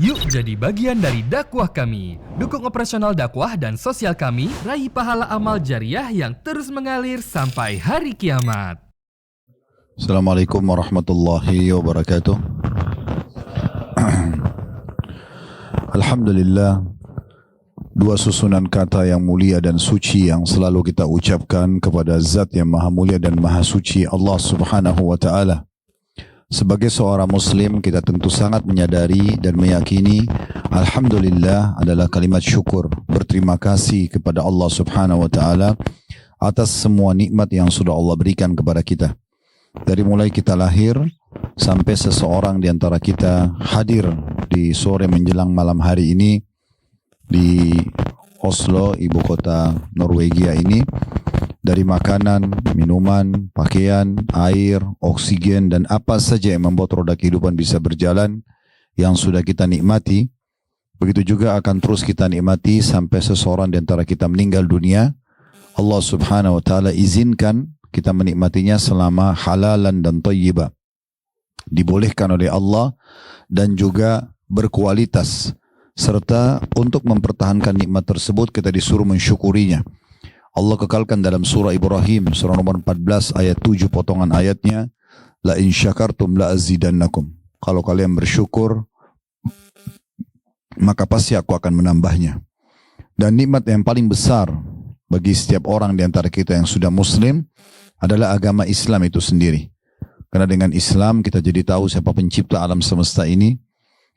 Yuk jadi bagian dari dakwah kami. Dukung operasional dakwah dan sosial kami, raih pahala amal jariah yang terus mengalir sampai hari kiamat. Assalamualaikum warahmatullahi wabarakatuh. Alhamdulillah, dua susunan kata yang mulia dan suci yang selalu kita ucapkan kepada Zat yang maha mulia dan maha suci, Allah subhanahu wa ta'ala. Sebagai seorang muslim, kita tentu sangat menyadari dan meyakini Alhamdulillah adalah kalimat syukur, berterima kasih kepada Allah subhanahu wa ta'ala atas semua nikmat yang sudah Allah berikan kepada kita. Dari mulai kita lahir sampai seseorang di antara kita hadir di sore menjelang malam hari ini di Oslo, ibu kota Norwegia ini, dari makanan, minuman, pakaian, air, oksigen, dan apa saja yang membuat roda kehidupan bisa berjalan yang sudah kita nikmati, begitu juga akan terus kita nikmati sampai seseorang di antara kita meninggal dunia. Allah subhanahu wa ta'ala izinkan kita menikmatinya selama halalan dan thayyibah, dibolehkan oleh Allah dan juga berkualitas, serta untuk mempertahankan nikmat tersebut kita disuruh mensyukurinya. Allah kekalkan dalam surah Ibrahim, surah nomor 14 ayat 7 potongan ayatnya, la in syakartum la azidannakum. Kalau kalian bersyukur, maka pasti aku akan menambahnya. Dan nikmat yang paling besar bagi setiap orang di antara kita yang sudah muslim adalah agama Islam itu sendiri. Karena dengan Islam kita jadi tahu siapa pencipta alam semesta ini,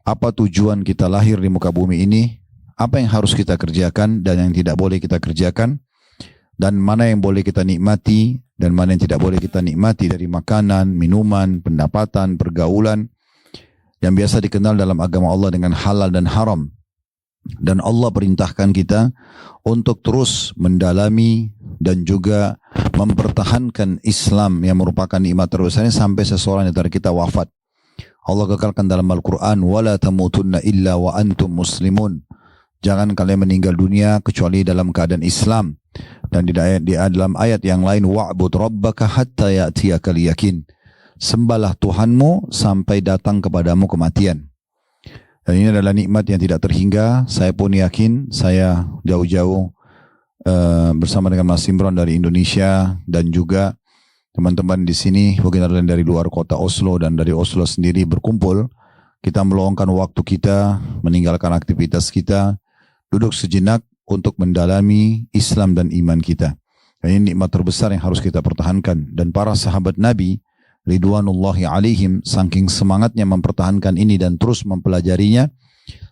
apa tujuan kita lahir di muka bumi ini, apa yang harus kita kerjakan dan yang tidak boleh kita kerjakan, dan mana yang boleh kita nikmati dan mana yang tidak boleh kita nikmati dari makanan, minuman, pendapatan, pergaulan yang biasa dikenal dalam agama Allah dengan halal dan haram. Dan Allah perintahkan kita untuk terus mendalami dan juga mempertahankan Islam yang merupakan nikmat terbesarnya sampai seseorang antara kita wafat. Allah kekalkan dalam Al-Quran, وَلَا تَمُوتُنَّ إِلَّا وَأَنْتُمْ مُسْلِمُونَ. Jangan kalian meninggal dunia kecuali dalam keadaan Islam. Dan di dalam ayat yang lain, wa'bud rabbaka hatta ya'tiyakal yakin. Sembahlah Tuhanmu sampai datang kepadamu kematian. Dan ini adalah nikmat yang tidak terhingga. Saya pun yakin, saya jauh-jauh bersama dengan Mas Imran dari Indonesia dan juga teman-teman di sini, mungkin ada dari luar kota Oslo dan dari Oslo sendiri berkumpul. Kita meluangkan waktu kita, meninggalkan aktivitas kita, duduk sejenak untuk mendalami Islam dan iman kita. Dan ini nikmat terbesar yang harus kita pertahankan. Dan para sahabat Nabi, ridwanullahi alaihim, saking semangatnya mempertahankan ini dan terus mempelajarinya,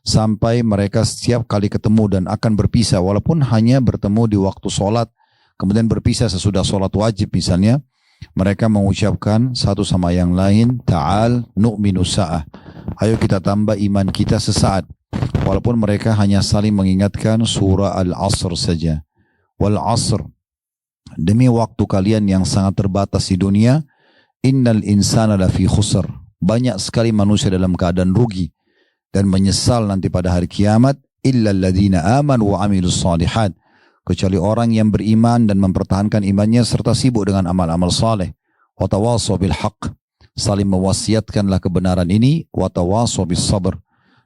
sampai mereka setiap kali ketemu dan akan berpisah, walaupun hanya bertemu di waktu sholat, kemudian berpisah sesudah sholat wajib misalnya, mereka mengucapkan satu sama yang lain, ta'al nu'minu sa'ah. Ayo kita tambah iman kita sesaat. Walaupun mereka hanya saling mengingatkan surah Al-Asr saja. Wal Asr, demi waktu kalian yang sangat terbatas di dunia, innal insana lafi khusr. Banyak sekali manusia dalam keadaan rugi dan menyesal nanti pada hari kiamat, illa alladhina amanu wa amilus salihat. Kecuali orang yang beriman dan mempertahankan imannya serta sibuk dengan amal-amal saleh. Wa tawasaw bil haqq, saling mewasiatkanlah kebenaran ini, wa tawasaw bis sabr,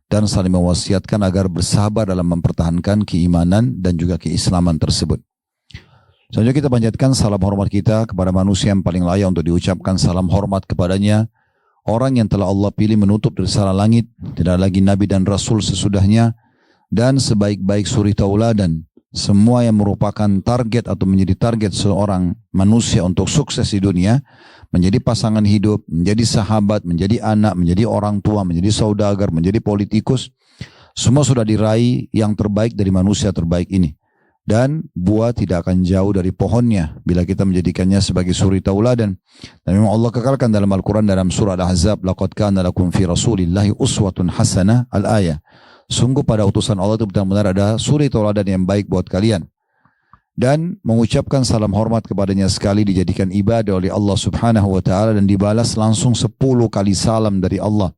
dan saling mewasiatkan agar bersabar dalam mempertahankan keimanan dan juga keislaman tersebut. Selanjutnya kita panjatkan salam hormat kita kepada manusia yang paling layak untuk diucapkan salam hormat kepadanya, orang yang telah Allah pilih menutup risalah langit, tidak lagi nabi dan rasul sesudahnya, dan sebaik-baik suri tauladan, semua yang merupakan target atau menjadi target seorang manusia untuk sukses di dunia, menjadi pasangan hidup, menjadi sahabat, menjadi anak, menjadi orang tua, menjadi saudagar, menjadi politikus, semua sudah diraih yang terbaik dari manusia terbaik ini. Dan buah tidak akan jauh dari pohonnya bila kita menjadikannya sebagai suri tauladan. Dan memang Allah kekalkan dalam Al-Quran dalam surah Al-Ahzab, laqad kana lakum fi rasulillahi uswatun hasanah, al-ayah. Sungguh pada utusan Allah itu benar-benar ada suri tauladan yang baik buat kalian. Dan mengucapkan salam hormat kepadanya sekali dijadikan ibadah oleh Allah subhanahu wa ta'ala dan dibalas langsung 10 kali salam dari Allah.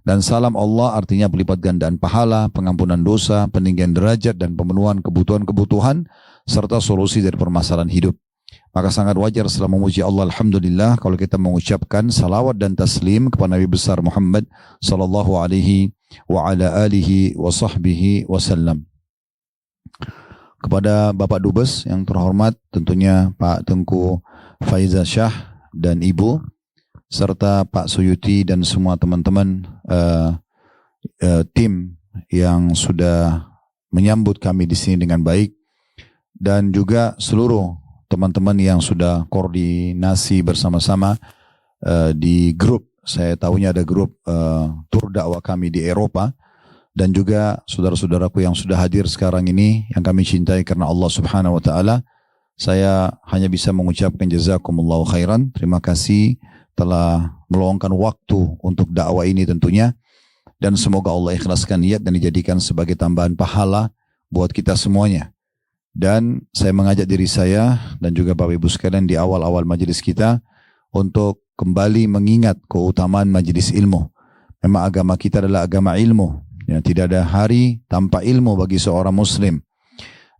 Dan salam Allah artinya berlipat gandaan pahala, pengampunan dosa, peninggian derajat dan pemenuhan kebutuhan-kebutuhan serta solusi dari permasalahan hidup. Maka sangat wajar setelah memuji Allah, alhamdulillah, kalau kita mengucapkan salawat dan taslim kepada Nabi besar Muhammad sallallahu alaihi wa ala alihi wa sahbihi wasallam. Kepada Bapak Dubes yang terhormat, tentunya Pak Tengku Faiza Shah dan Ibu, serta Pak Suyuti dan semua teman-teman tim yang sudah menyambut kami di sini dengan baik, dan juga seluruh teman-teman yang sudah koordinasi bersama-sama di grup. Saya tahunya ada grup tur dakwah kami di Eropa, dan juga saudara-saudaraku yang sudah hadir sekarang ini yang kami cintai karena Allah Subhanahu wa taala. Saya hanya bisa mengucapkan jazakumullahu khairan. Terima kasih telah meluangkan waktu untuk dakwah ini tentunya, dan semoga Allah ikhlaskan niat dan dijadikan sebagai tambahan pahala buat kita semuanya. Dan saya mengajak diri saya dan juga Bapak Ibu sekalian di awal-awal majelis kita untuk kembali mengingat keutamaan majelis ilmu. Memang agama kita adalah agama ilmu. Ya, tidak ada hari tanpa ilmu bagi seorang muslim.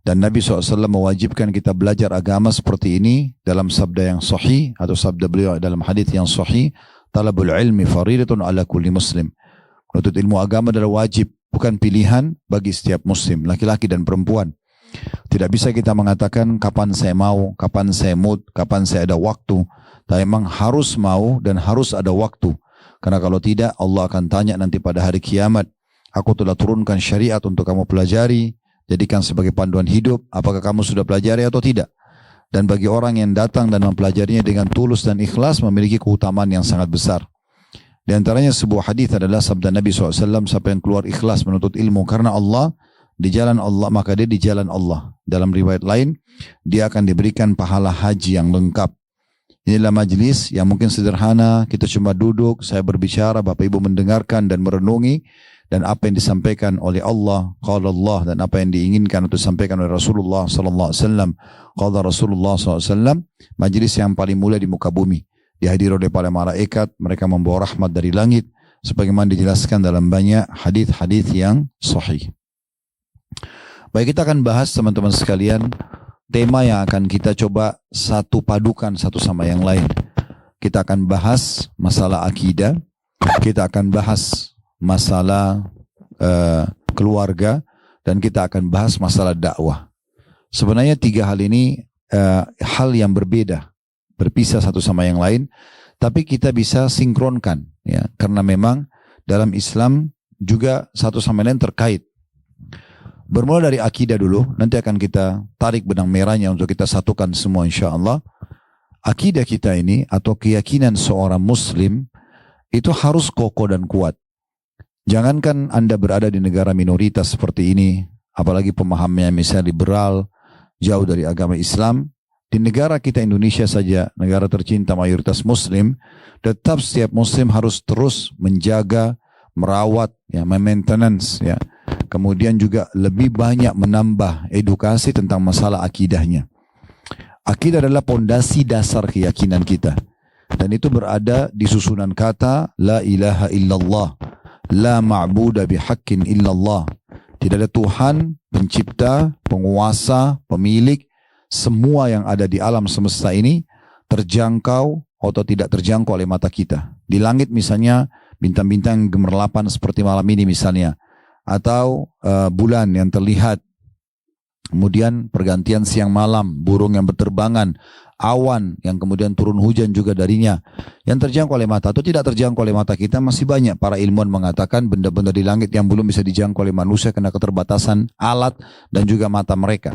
Dan Nabi SAW mewajibkan kita belajar agama seperti ini dalam sabda yang sahih, atau sabda beliau dalam hadis yang sahih, talabul ilmi faridatun ala kulli muslim. Menuntut ilmu agama adalah wajib, bukan pilihan bagi setiap muslim, laki-laki dan perempuan. Tidak bisa kita mengatakan kapan saya mau, kapan saya mood, kapan saya ada waktu. Tapi memang harus mau dan harus ada waktu. Karena kalau tidak, Allah akan tanya nanti pada hari kiamat, aku telah turunkan syariat untuk kamu pelajari, jadikan sebagai panduan hidup, apakah kamu sudah pelajari atau tidak? Dan bagi orang yang datang dan mempelajarinya dengan tulus dan ikhlas, memiliki keutamaan yang sangat besar. Di antaranya sebuah hadis adalah sabda Nabi SAW, siapa yang keluar ikhlas menuntut ilmu karena Allah, di jalan Allah, maka dia di jalan Allah. Dalam riwayat lain, dia akan diberikan pahala haji yang lengkap. Inilah majlis yang mungkin sederhana, kita cuma duduk, saya berbicara, Bapak Ibu mendengarkan dan merenungi, dan apa yang disampaikan oleh Allah, qala Allah, dan apa yang diinginkan untuk disampaikan oleh Rasulullah sallallahu alaihi wasallam, qala Rasulullah sallallahu alaihi wasallam, majlis yang paling mulia di muka bumi. Dihadiri oleh para malaikat, mereka membawa rahmat dari langit, sebagaimana dijelaskan dalam banyak hadis-hadis yang sahih. Baik, kita akan bahas teman-teman sekalian tema yang akan kita coba satu padukan satu sama yang lain. Kita akan bahas masalah akidah, kita akan bahas masalah keluarga, dan kita akan bahas masalah dakwah. Sebenarnya tiga hal ini hal yang berbeda, berpisah satu sama yang lain, tapi kita bisa sinkronkan, ya, karena memang dalam Islam juga satu sama lain terkait. Bermula dari akidah dulu, nanti akan kita tarik benang merahnya untuk kita satukan semua insya Allah. Akidah kita ini atau keyakinan seorang muslim itu harus kokoh dan kuat. Jangankan Anda berada di negara minoritas seperti ini, apalagi pemahamannya misalnya liberal, jauh dari agama Islam. Di negara kita Indonesia saja, negara tercinta mayoritas muslim, tetap setiap muslim harus terus menjaga, merawat, ya, maintenance, ya. Kemudian juga lebih banyak menambah edukasi tentang masalah akidahnya. Akidah adalah pondasi dasar keyakinan kita. Dan itu berada di susunan kata La ilaha illallah, La ma'buda bihaqqin illallah. Tidak ada Tuhan, pencipta, penguasa, pemilik, semua yang ada di alam semesta ini terjangkau atau tidak terjangkau oleh mata kita. Di langit misalnya, bintang-bintang gemerlapan seperti malam ini misalnya, atau bulan yang terlihat, kemudian pergantian siang malam, burung yang berterbangan, awan yang kemudian turun hujan juga darinya, yang terjangkau oleh mata atau tidak terjangkau oleh mata kita masih banyak. Para ilmuwan mengatakan benda-benda di langit yang belum bisa dijangkau oleh manusia karena keterbatasan alat dan juga mata mereka.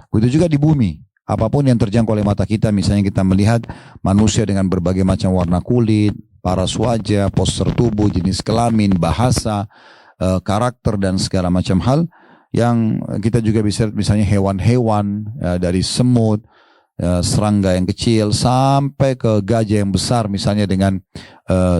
Begitu juga di bumi, apapun yang terjangkau oleh mata kita, misalnya kita melihat manusia dengan berbagai macam warna kulit, paras wajah, postur tubuh, jenis kelamin, bahasa, karakter, dan segala macam hal. Yang kita juga bisa misalnya hewan-hewan, dari semut, serangga yang kecil sampai ke gajah yang besar misalnya, dengan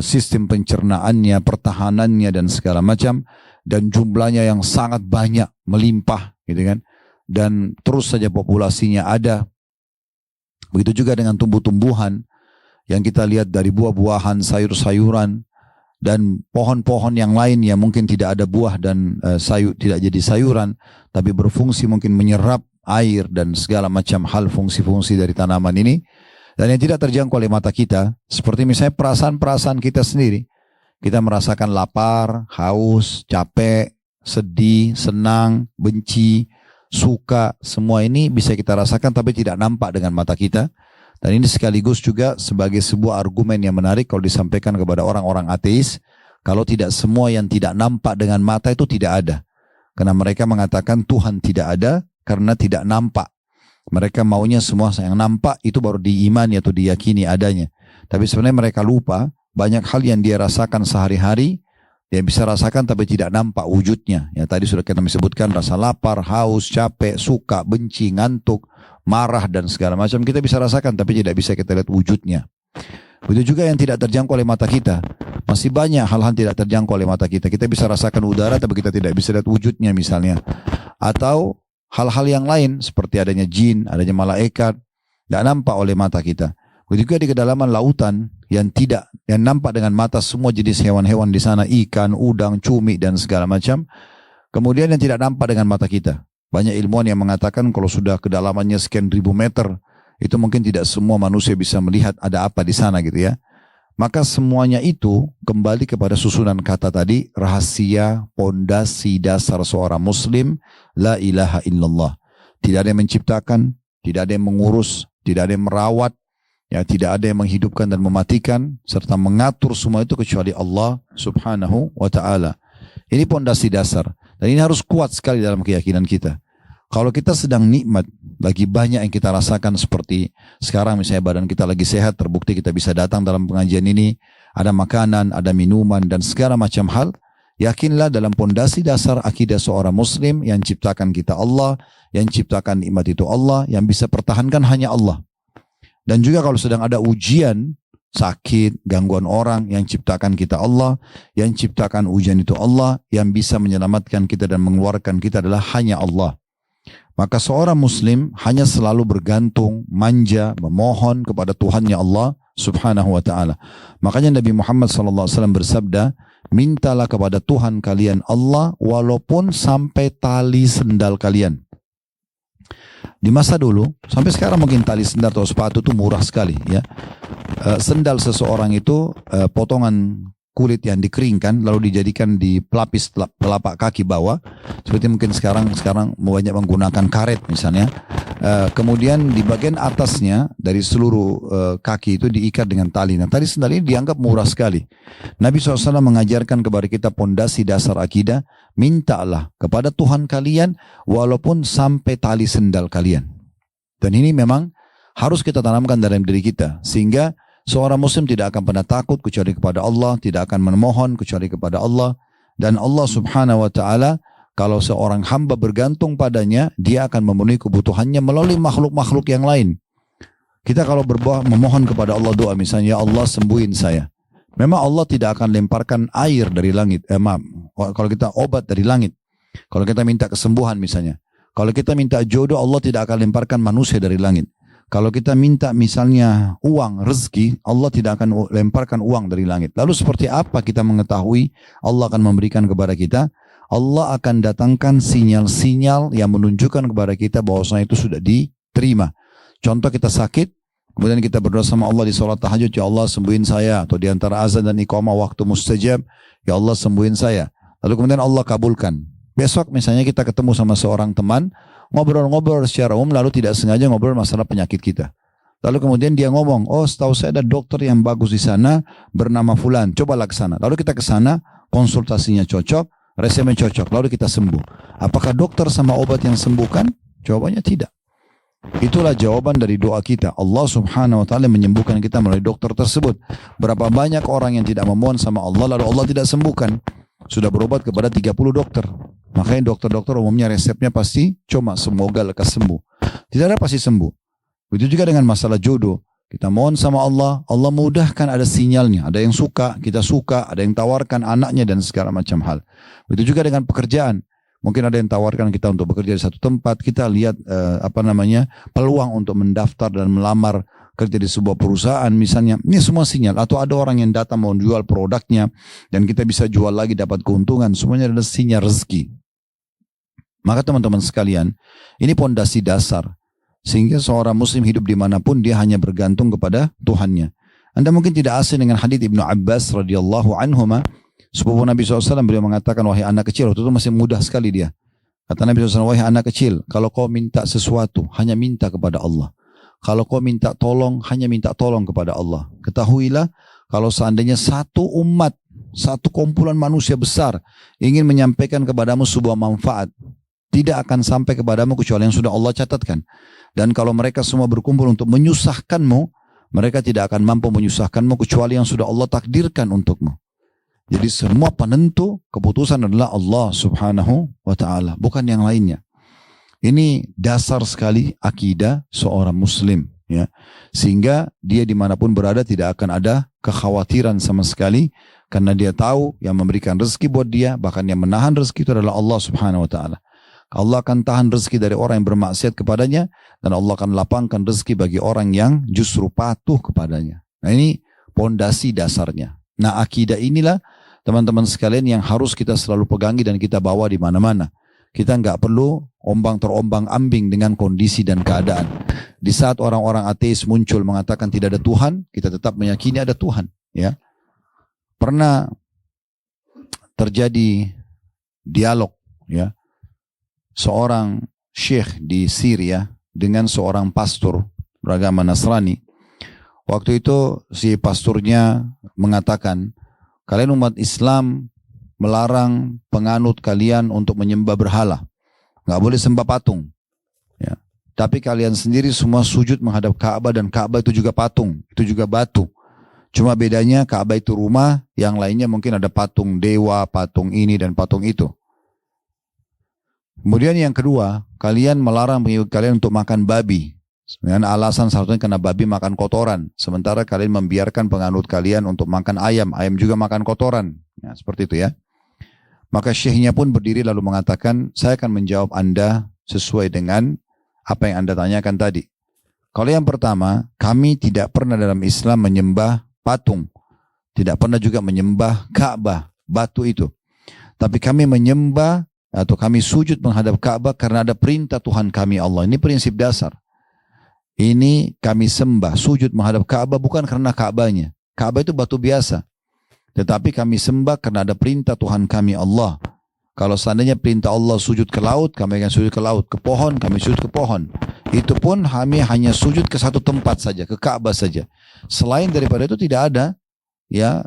sistem pencernaannya, pertahanannya, dan segala macam, dan jumlahnya yang sangat banyak, melimpah gitu kan, dan terus saja populasinya ada. Begitu juga dengan tumbuh-tumbuhan yang kita lihat dari buah-buahan, sayur-sayuran, dan pohon-pohon yang lain yang mungkin tidak ada buah dan tidak jadi sayuran, tapi berfungsi mungkin menyerap air dan segala macam hal fungsi-fungsi dari tanaman ini, dan yang tidak terjangkau oleh mata kita, seperti misalnya perasaan-perasaan kita sendiri. Kita merasakan lapar, haus, capek, sedih, senang, benci, suka. Semua ini bisa kita rasakan tapi tidak nampak dengan mata kita. Dan ini sekaligus juga sebagai sebuah argumen yang menarik kalau disampaikan kepada orang-orang ateis. Kalau tidak semua yang tidak nampak dengan mata itu tidak ada. Karena mereka mengatakan Tuhan tidak ada karena tidak nampak. Mereka maunya semua yang nampak itu baru diimani atau diyakini adanya. Tapi sebenarnya mereka lupa banyak hal yang dia rasakan sehari-hari, dia bisa rasakan tapi tidak nampak wujudnya. Ya tadi sudah kita sebutkan rasa lapar, haus, capek, suka, benci, ngantuk, marah dan segala macam kita bisa rasakan tapi tidak bisa kita lihat wujudnya. Begitu juga yang tidak terjangkau oleh mata kita. Masih banyak hal-hal tidak terjangkau oleh mata kita. Kita bisa rasakan udara tapi kita tidak bisa lihat wujudnya misalnya. Atau hal-hal yang lain seperti adanya jin, adanya malaikat, tidak nampak oleh mata kita. Begitu juga di kedalaman lautan yang nampak dengan mata semua jenis hewan-hewan di sana, ikan, udang, cumi dan segala macam. Kemudian yang tidak nampak dengan mata kita. Banyak ilmuwan yang mengatakan kalau sudah kedalamannya sekian ribu meter, itu mungkin tidak semua manusia bisa melihat ada apa di sana gitu ya. Maka semuanya itu kembali kepada susunan kata tadi, rahasia, pondasi dasar seorang muslim, la ilaha illallah. Tidak ada yang menciptakan, tidak ada yang mengurus, tidak ada yang merawat, ya tidak ada yang menghidupkan dan mematikan serta mengatur semua itu kecuali Allah Subhanahu wa taala. Ini pondasi dasar dan ini harus kuat sekali dalam keyakinan kita. Kalau kita sedang nikmat, lagi banyak yang kita rasakan seperti sekarang misalnya badan kita lagi sehat, terbukti kita bisa datang dalam pengajian ini, ada makanan, ada minuman dan segala macam hal, yakinlah dalam pondasi dasar akidah seorang muslim yang ciptakan kita Allah, yang ciptakan nikmat itu Allah, yang bisa pertahankan hanya Allah. Dan juga kalau sedang ada ujian, sakit, gangguan orang, yang ciptakan kita Allah, yang ciptakan ujian itu Allah, yang bisa menyelamatkan kita dan mengeluarkan kita adalah hanya Allah. Maka seorang muslim hanya selalu bergantung, manja, memohon kepada Tuhannya Allah Subhanahu wa ta'ala. Makanya Nabi Muhammad SAW bersabda, mintalah kepada Tuhan kalian Allah walaupun sampai tali sendal kalian. Di masa dulu, sampai sekarang mungkin tali sendal atau sepatu itu murah sekali ya. Sendal seseorang itu potongan kulit yang dikeringkan lalu dijadikan di pelapis telapak kaki bawah. Seperti mungkin sekarang banyak menggunakan karet misalnya. Kemudian di bagian atasnya dari seluruh kaki itu diikat dengan tali. Nah tali sendal ini dianggap murah sekali. Nabi SAW mengajarkan kepada kita pondasi dasar akidah. Mintalah kepada Tuhan kalian walaupun sampai tali sendal kalian. Dan ini memang harus kita tanamkan dalam diri kita. Sehingga seorang muslim tidak akan pernah takut kecuali kepada Allah. Tidak akan memohon kecuali kepada Allah. Dan Allah Subhanahu wa ta'ala kalau seorang hamba bergantung padanya, dia akan memenuhi kebutuhannya melalui makhluk-makhluk yang lain. Kita kalau memohon kepada Allah doa misalnya, ya Allah sembuhin saya. Memang Allah tidak akan lemparkan air dari langit. Kalau kita obat dari langit. Kalau kita minta kesembuhan misalnya. Kalau kita minta jodoh, Allah tidak akan lemparkan manusia dari langit. Kalau kita minta misalnya uang, rezeki, Allah tidak akan lemparkan uang dari langit. Lalu seperti apa kita mengetahui Allah akan memberikan kepada kita? Allah akan datangkan sinyal-sinyal yang menunjukkan kepada kita bahwasanya itu sudah diterima. Contoh kita sakit, kemudian kita berdoa sama Allah di sholat tahajud, ya Allah sembuhin saya. Atau di antara azan dan iqamah waktu mustajab, ya Allah sembuhin saya. Lalu kemudian Allah kabulkan. Besok misalnya kita ketemu sama seorang teman, ngobrol-ngobrol secara umum, lalu tidak sengaja ngobrol masalah penyakit kita. Lalu kemudian dia ngomong, oh setahu saya ada dokter yang bagus di sana, bernama Fulan, cobalah ke sana. Lalu kita ke sana, konsultasinya cocok, resepnya cocok, lalu kita sembuh. Apakah dokter sama obat yang sembuhkan? Jawabannya tidak. Itulah jawaban dari doa kita. Allah Subhanahu wa ta'ala menyembuhkan kita melalui dokter tersebut. Berapa banyak orang yang tidak memohon sama Allah lalu Allah tidak sembuhkan. Sudah berobat kepada 30 dokter. Makanya dokter-dokter umumnya resepnya pasti cuma semoga lekas sembuh. Tidak ada pasti sembuh. Begitu juga dengan masalah jodoh. Kita mohon sama Allah, Allah mudahkan, ada sinyalnya. Ada yang suka, kita suka, ada yang tawarkan anaknya dan segala macam hal. Begitu juga dengan pekerjaan. Mungkin ada yang tawarkan kita untuk bekerja di satu tempat, kita lihat peluang untuk mendaftar dan melamar kerja di sebuah perusahaan misalnya. Ini semua sinyal. Atau ada orang yang datang mau jual produknya dan kita bisa jual lagi dapat keuntungan. Semuanya adalah sinyal rezeki. Maka teman-teman sekalian, ini pondasi dasar. Sehingga seorang muslim hidup dimanapun dia hanya bergantung kepada Tuhannya. Anda mungkin tidak asing dengan hadits Ibnu Abbas radhiyallahu anhuma, sepupu Nabi SAW, beliau mengatakan, wahai anak kecil, waktu itu masih mudah sekali dia. Kata Nabi SAW, wahai anak kecil, kalau kau minta sesuatu, hanya minta kepada Allah. Kalau kau minta tolong, hanya minta tolong kepada Allah. Ketahuilah, kalau seandainya satu umat, satu kumpulan manusia besar ingin menyampaikan kepadamu sebuah manfaat, tidak akan sampai kepadamu kecuali yang sudah Allah catatkan. Dan kalau mereka semua berkumpul untuk menyusahkanmu, mereka tidak akan mampu menyusahkanmu kecuali yang sudah Allah takdirkan untukmu. Jadi semua penentu keputusan adalah Allah subhanahu wa ta'ala, bukan yang lainnya. Ini dasar sekali akidah seorang muslim, ya. Sehingga dia dimanapun berada tidak akan ada kekhawatiran sama sekali, karena dia tahu yang memberikan rezeki buat dia, bahkan yang menahan rezeki itu adalah Allah subhanahu wa ta'ala. Allah akan tahan rezeki dari orang yang bermaksiat kepadanya, dan Allah akan lapangkan rezeki bagi orang yang justru patuh kepadanya. Nah, ini pondasi dasarnya. Nah, akidah inilah teman-teman sekalian yang harus kita selalu pegangi dan kita bawa di mana-mana. Kita nggak perlu terombang ambing dengan kondisi dan keadaan. Di saat orang-orang ateis muncul mengatakan tidak ada Tuhan, kita tetap meyakini ada Tuhan. Ya, pernah terjadi dialog, ya, seorang syekh di Syria dengan seorang pastor beragama Nasrani. Waktu itu si pastornya mengatakan, kalian umat Islam melarang penganut kalian untuk menyembah berhala. Nggak boleh sembah patung. Ya. Tapi kalian sendiri semua sujud menghadap Ka'bah, dan Ka'bah itu juga patung, itu juga batu. Cuma bedanya Ka'bah itu rumah, yang lainnya mungkin ada patung dewa, patung ini dan patung itu. Kemudian yang kedua, kalian melarang pengikut kalian untuk makan babi. Dengan alasan salah satunya karena babi makan kotoran. Sementara kalian membiarkan penganut kalian untuk makan ayam. Ayam juga makan kotoran. Ya, seperti itu ya. Maka syekhnya pun berdiri lalu mengatakan, saya akan menjawab Anda sesuai dengan apa yang Anda tanyakan tadi. Kalau yang pertama, kami tidak pernah dalam Islam menyembah patung. Tidak pernah juga menyembah Ka'bah, batu itu. Tapi kami menyembah atau kami sujud menghadap Ka'bah karena ada perintah Tuhan kami Allah. Ini prinsip dasar. Ini kami sembah, sujud menghadap Ka'bah bukan karena Ka'bahnya. Ka'bah itu batu biasa. Tetapi kami sembah karena ada perintah Tuhan kami Allah. Kalau seandainya perintah Allah sujud ke laut, kami akan sujud ke laut. Ke pohon, kami sujud ke pohon. Itu pun kami hanya sujud ke satu tempat saja, ke Ka'bah saja. Selain daripada itu tidak ada ya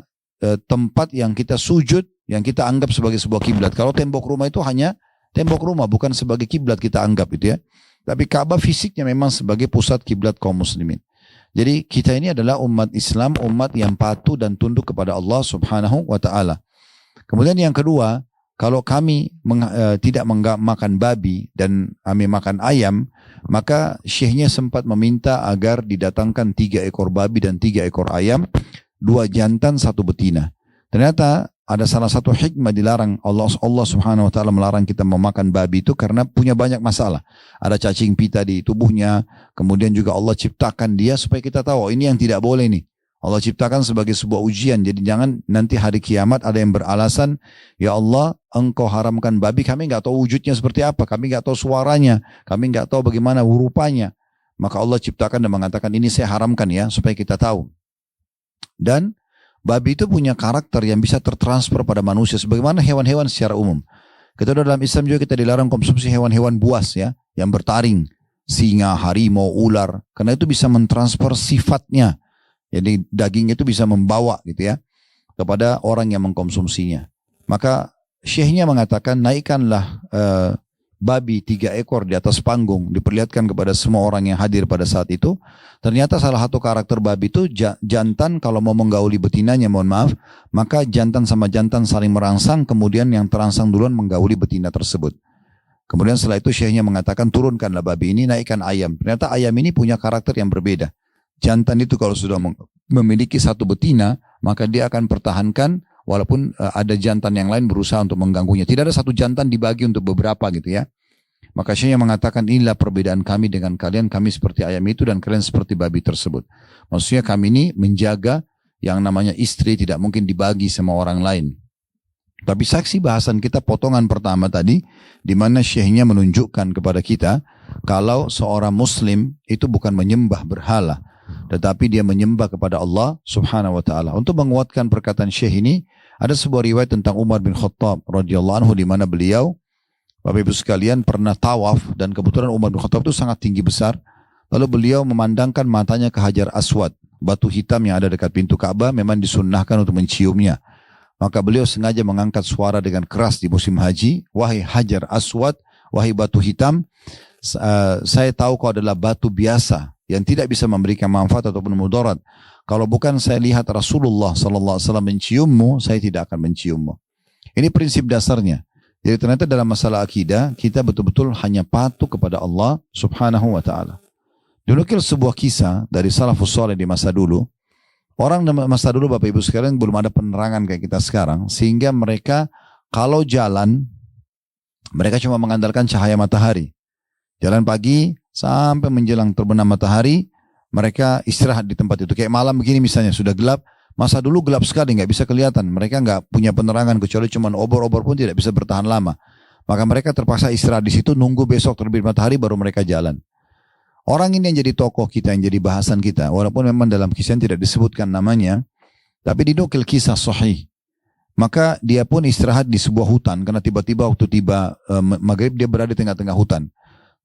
tempat yang kita sujud, yang kita anggap sebagai sebuah kiblat. Kalau tembok rumah itu hanya tembok rumah, bukan sebagai kiblat kita anggap itu ya. Tapi Ka'bah fisiknya memang sebagai pusat kiblat kaum muslimin. Jadi kita ini adalah umat Islam, umat yang patuh dan tunduk kepada Allah subhanahu wa ta'ala. Kemudian yang kedua, kalau kami tidak makan babi dan kami makan ayam, maka syekhnya sempat meminta agar didatangkan 3 ekor babi dan 3 ekor ayam, 2 jantan, 1 betina. Ternyata ada salah satu hikmah dilarang Allah subhanahu wa ta'ala melarang kita memakan babi itu karena punya banyak masalah. Ada cacing pita di tubuhnya, kemudian juga Allah ciptakan dia supaya kita tahu ini yang tidak boleh nih. Allah ciptakan sebagai sebuah ujian, jadi jangan nanti hari kiamat ada yang beralasan, ya Allah engkau haramkan babi, kami nggak tahu wujudnya seperti apa, kami nggak tahu suaranya, kami nggak tahu bagaimana rupanya. Maka Allah ciptakan dan mengatakan ini saya haramkan ya supaya kita tahu. Dan babi itu punya karakter yang bisa tertransfer pada manusia sebagaimana hewan-hewan secara umum. Kita dalam Islam juga kita dilarang konsumsi hewan-hewan buas ya, yang bertaring, singa, harimau, ular, karena itu bisa mentransfer sifatnya. Jadi daging itu bisa membawa gitu ya kepada orang yang mengkonsumsinya. Maka syekhnya mengatakan naikkanlah babi 3 ekor di atas panggung, diperlihatkan kepada semua orang yang hadir pada saat itu. Ternyata salah satu karakter babi itu jantan kalau mau menggauli betinanya, mohon maaf, maka jantan sama jantan saling merangsang, kemudian yang terangsang duluan menggauli betina tersebut. Kemudian setelah itu syekhnya mengatakan turunkanlah babi ini, naikkan ayam. Ternyata ayam ini punya karakter yang berbeda. Jantan itu kalau sudah memiliki 1 betina, maka dia akan pertahankan walaupun ada jantan yang lain berusaha untuk mengganggunya. Tidak ada 1 jantan dibagi untuk beberapa gitu ya. Maka syekhnya mengatakan inilah perbedaan kami dengan kalian, kami seperti ayam itu dan kalian seperti babi tersebut. Maksudnya kami ini menjaga yang namanya istri tidak mungkin dibagi sama orang lain. Tapi saksi bahasan kita potongan pertama tadi, di mana syekhnya menunjukkan kepada kita kalau seorang muslim itu bukan menyembah berhala. tetapi dia menyembah kepada Allah subhanahu wa ta'ala. Untuk menguatkan perkataan Syekh ini, ada sebuah riwayat tentang Umar bin Khattab radhiyallahu anhu, di mana beliau, Bapak Ibu sekalian, pernah tawaf, dan kebetulan Umar bin Khattab itu sangat tinggi besar. Lalu beliau memandangkan matanya ke Hajar Aswad, batu hitam yang ada dekat pintu Ka'bah, memang disunnahkan untuk menciumnya. Maka beliau sengaja mengangkat suara dengan keras di musim haji, "Wahai Hajar Aswad, wahai batu hitam, saya tahu kau adalah batu biasa yang tidak bisa memberikan manfaat ataupun mudarat. Kalau bukan saya lihat Rasulullah SAW menciummu, saya tidak akan menciummu." Ini prinsip dasarnya. Jadi ternyata dalam masalah akidah, kita betul-betul hanya patuh kepada Allah subhanahu wa ta'ala. Dinukil sebuah kisah dari salafus saleh di masa dulu. Orang di masa dulu, Bapak Ibu sekalian, belum ada penerangan kayak kita sekarang, sehingga mereka kalau jalan, mereka cuma mengandalkan cahaya matahari. Jalan pagi sampai menjelang terbenam matahari, mereka istirahat di tempat itu. Kayak malam begini misalnya, sudah gelap. Masa dulu gelap sekali, nggak bisa kelihatan. Mereka nggak punya penerangan, kecuali cuma obor-obor pun tidak bisa bertahan lama. Maka mereka terpaksa istirahat di situ, nunggu besok terbit matahari baru mereka jalan. Orang ini yang jadi tokoh kita, yang jadi bahasan kita. Walaupun memang dalam kisah tidak disebutkan namanya, tapi dinukil kisah sahih. Maka dia pun istirahat di sebuah hutan, karena tiba-tiba waktu tiba maghrib dia berada di tengah-tengah hutan.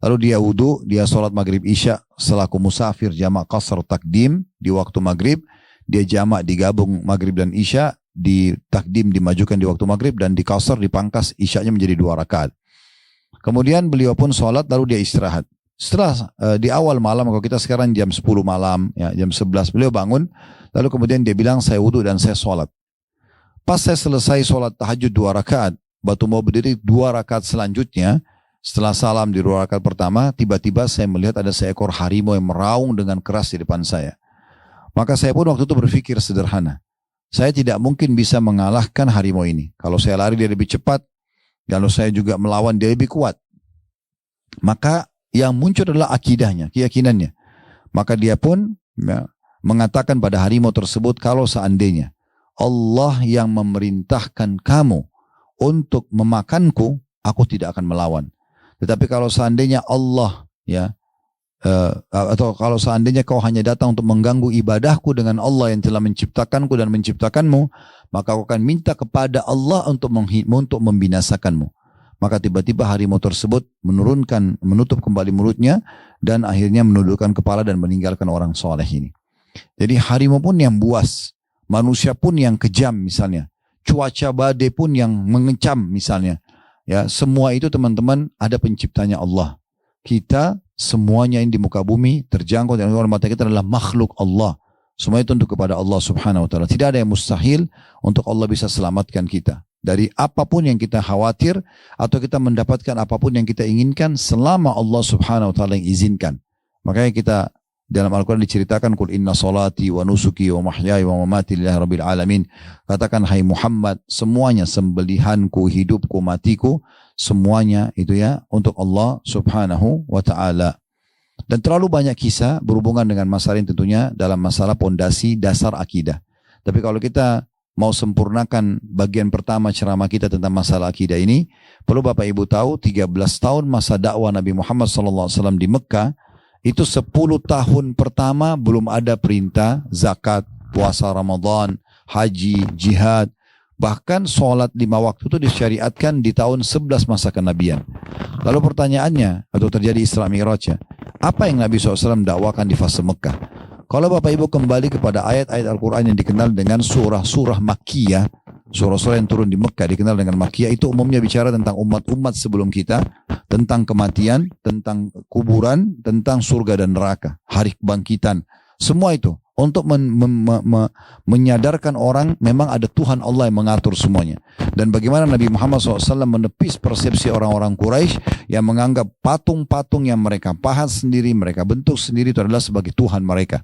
Lalu dia wudu, dia sholat maghrib isya selaku musafir jamak qasar takdim di waktu maghrib. Dia jamak digabung maghrib dan isya, di takdim dimajukan di waktu maghrib, dan di qasar dipangkas isyanya menjadi 2 rakaat. Kemudian beliau pun sholat, lalu dia istirahat. Setelah di awal malam, kalau kita sekarang jam 10 malam, ya, jam 11 beliau bangun, lalu kemudian dia bilang, "Saya wudu dan saya sholat." Pas saya selesai sholat tahajud 2 rakaat, batu mau berdiri 2 rakaat selanjutnya, setelah salam di 2 rakaat pertama, tiba-tiba saya melihat ada seekor harimau yang meraung dengan keras di depan saya. Maka saya pun waktu itu berpikir sederhana. Saya tidak mungkin bisa mengalahkan harimau ini. Kalau saya lari dia lebih cepat, kalau saya juga melawan dia lebih kuat. Maka yang muncul adalah akidahnya, keyakinannya. Maka dia pun mengatakan pada harimau tersebut, "Kalau seandainya Allah yang memerintahkan kamu untuk memakanku, aku tidak akan melawan. Tetapi kalau seandainya Allah atau kalau seandainya kau hanya datang untuk mengganggu ibadahku dengan Allah yang telah menciptakanku dan menciptakanmu, maka aku akan minta kepada Allah untuk membinasakanmu." Maka tiba-tiba harimau tersebut menutup kembali mulutnya, dan akhirnya menundukkan kepala dan meninggalkan orang soleh ini. Jadi harimau pun yang buas, manusia pun yang kejam misalnya, cuaca badai pun yang mengecam misalnya. Ya, semua itu teman-teman ada penciptanya Allah. Kita semuanya ini di muka bumi terjangkau dengan mata kita adalah makhluk Allah. Semua itu untuk kepada Allah subhanahu wa ta'ala. Tidak ada yang mustahil untuk Allah bisa selamatkan kita dari apapun yang kita khawatir, atau kita mendapatkan apapun yang kita inginkan selama Allah subhanahu wa ta'ala yang izinkan. Makanya kita dalam Al-Quran diceritakan, "Qul inna salati wa nusuki wa mahyaya wa mamati lillahi rabbil alamin." Katakan, hai Muhammad, semuanya, sembelihanku, hidupku, matiku, semuanya itu ya untuk Allah subhanahu wa ta'ala. Dan terlalu banyak kisah berhubungan dengan masalah ini tentunya dalam masalah pondasi dasar akidah. Tapi kalau kita mau sempurnakan bagian pertama ceramah kita tentang masalah akidah ini, perlu Bapak Ibu tahu 13 tahun masa dakwah Nabi Muhammad SAW di Mekah, itu 10 tahun pertama belum ada perintah zakat, puasa Ramadan, haji, jihad. Bahkan sholat 5 waktu itu disyariatkan di tahun 11 masa kenabian. Lalu pertanyaannya, atau terjadi Isra Mi'rajnya, apa yang Nabi SAW dakwakan di fase Mekah? Kalau Bapak Ibu kembali kepada ayat-ayat Al-Quran yang dikenal dengan surah-surah Makkiyah, surah-surah yang turun di Mekah dikenal dengan Makkiyah, itu umumnya bicara tentang umat-umat sebelum kita, tentang kematian, tentang kuburan, tentang surga dan neraka, hari kebangkitan. Semua itu untuk menyadarkan orang memang ada Tuhan Allah yang mengatur semuanya. Dan bagaimana Nabi Muhammad SAW menepis persepsi orang-orang Quraisy yang menganggap patung-patung yang mereka pahat sendiri, mereka bentuk sendiri itu adalah sebagai Tuhan mereka.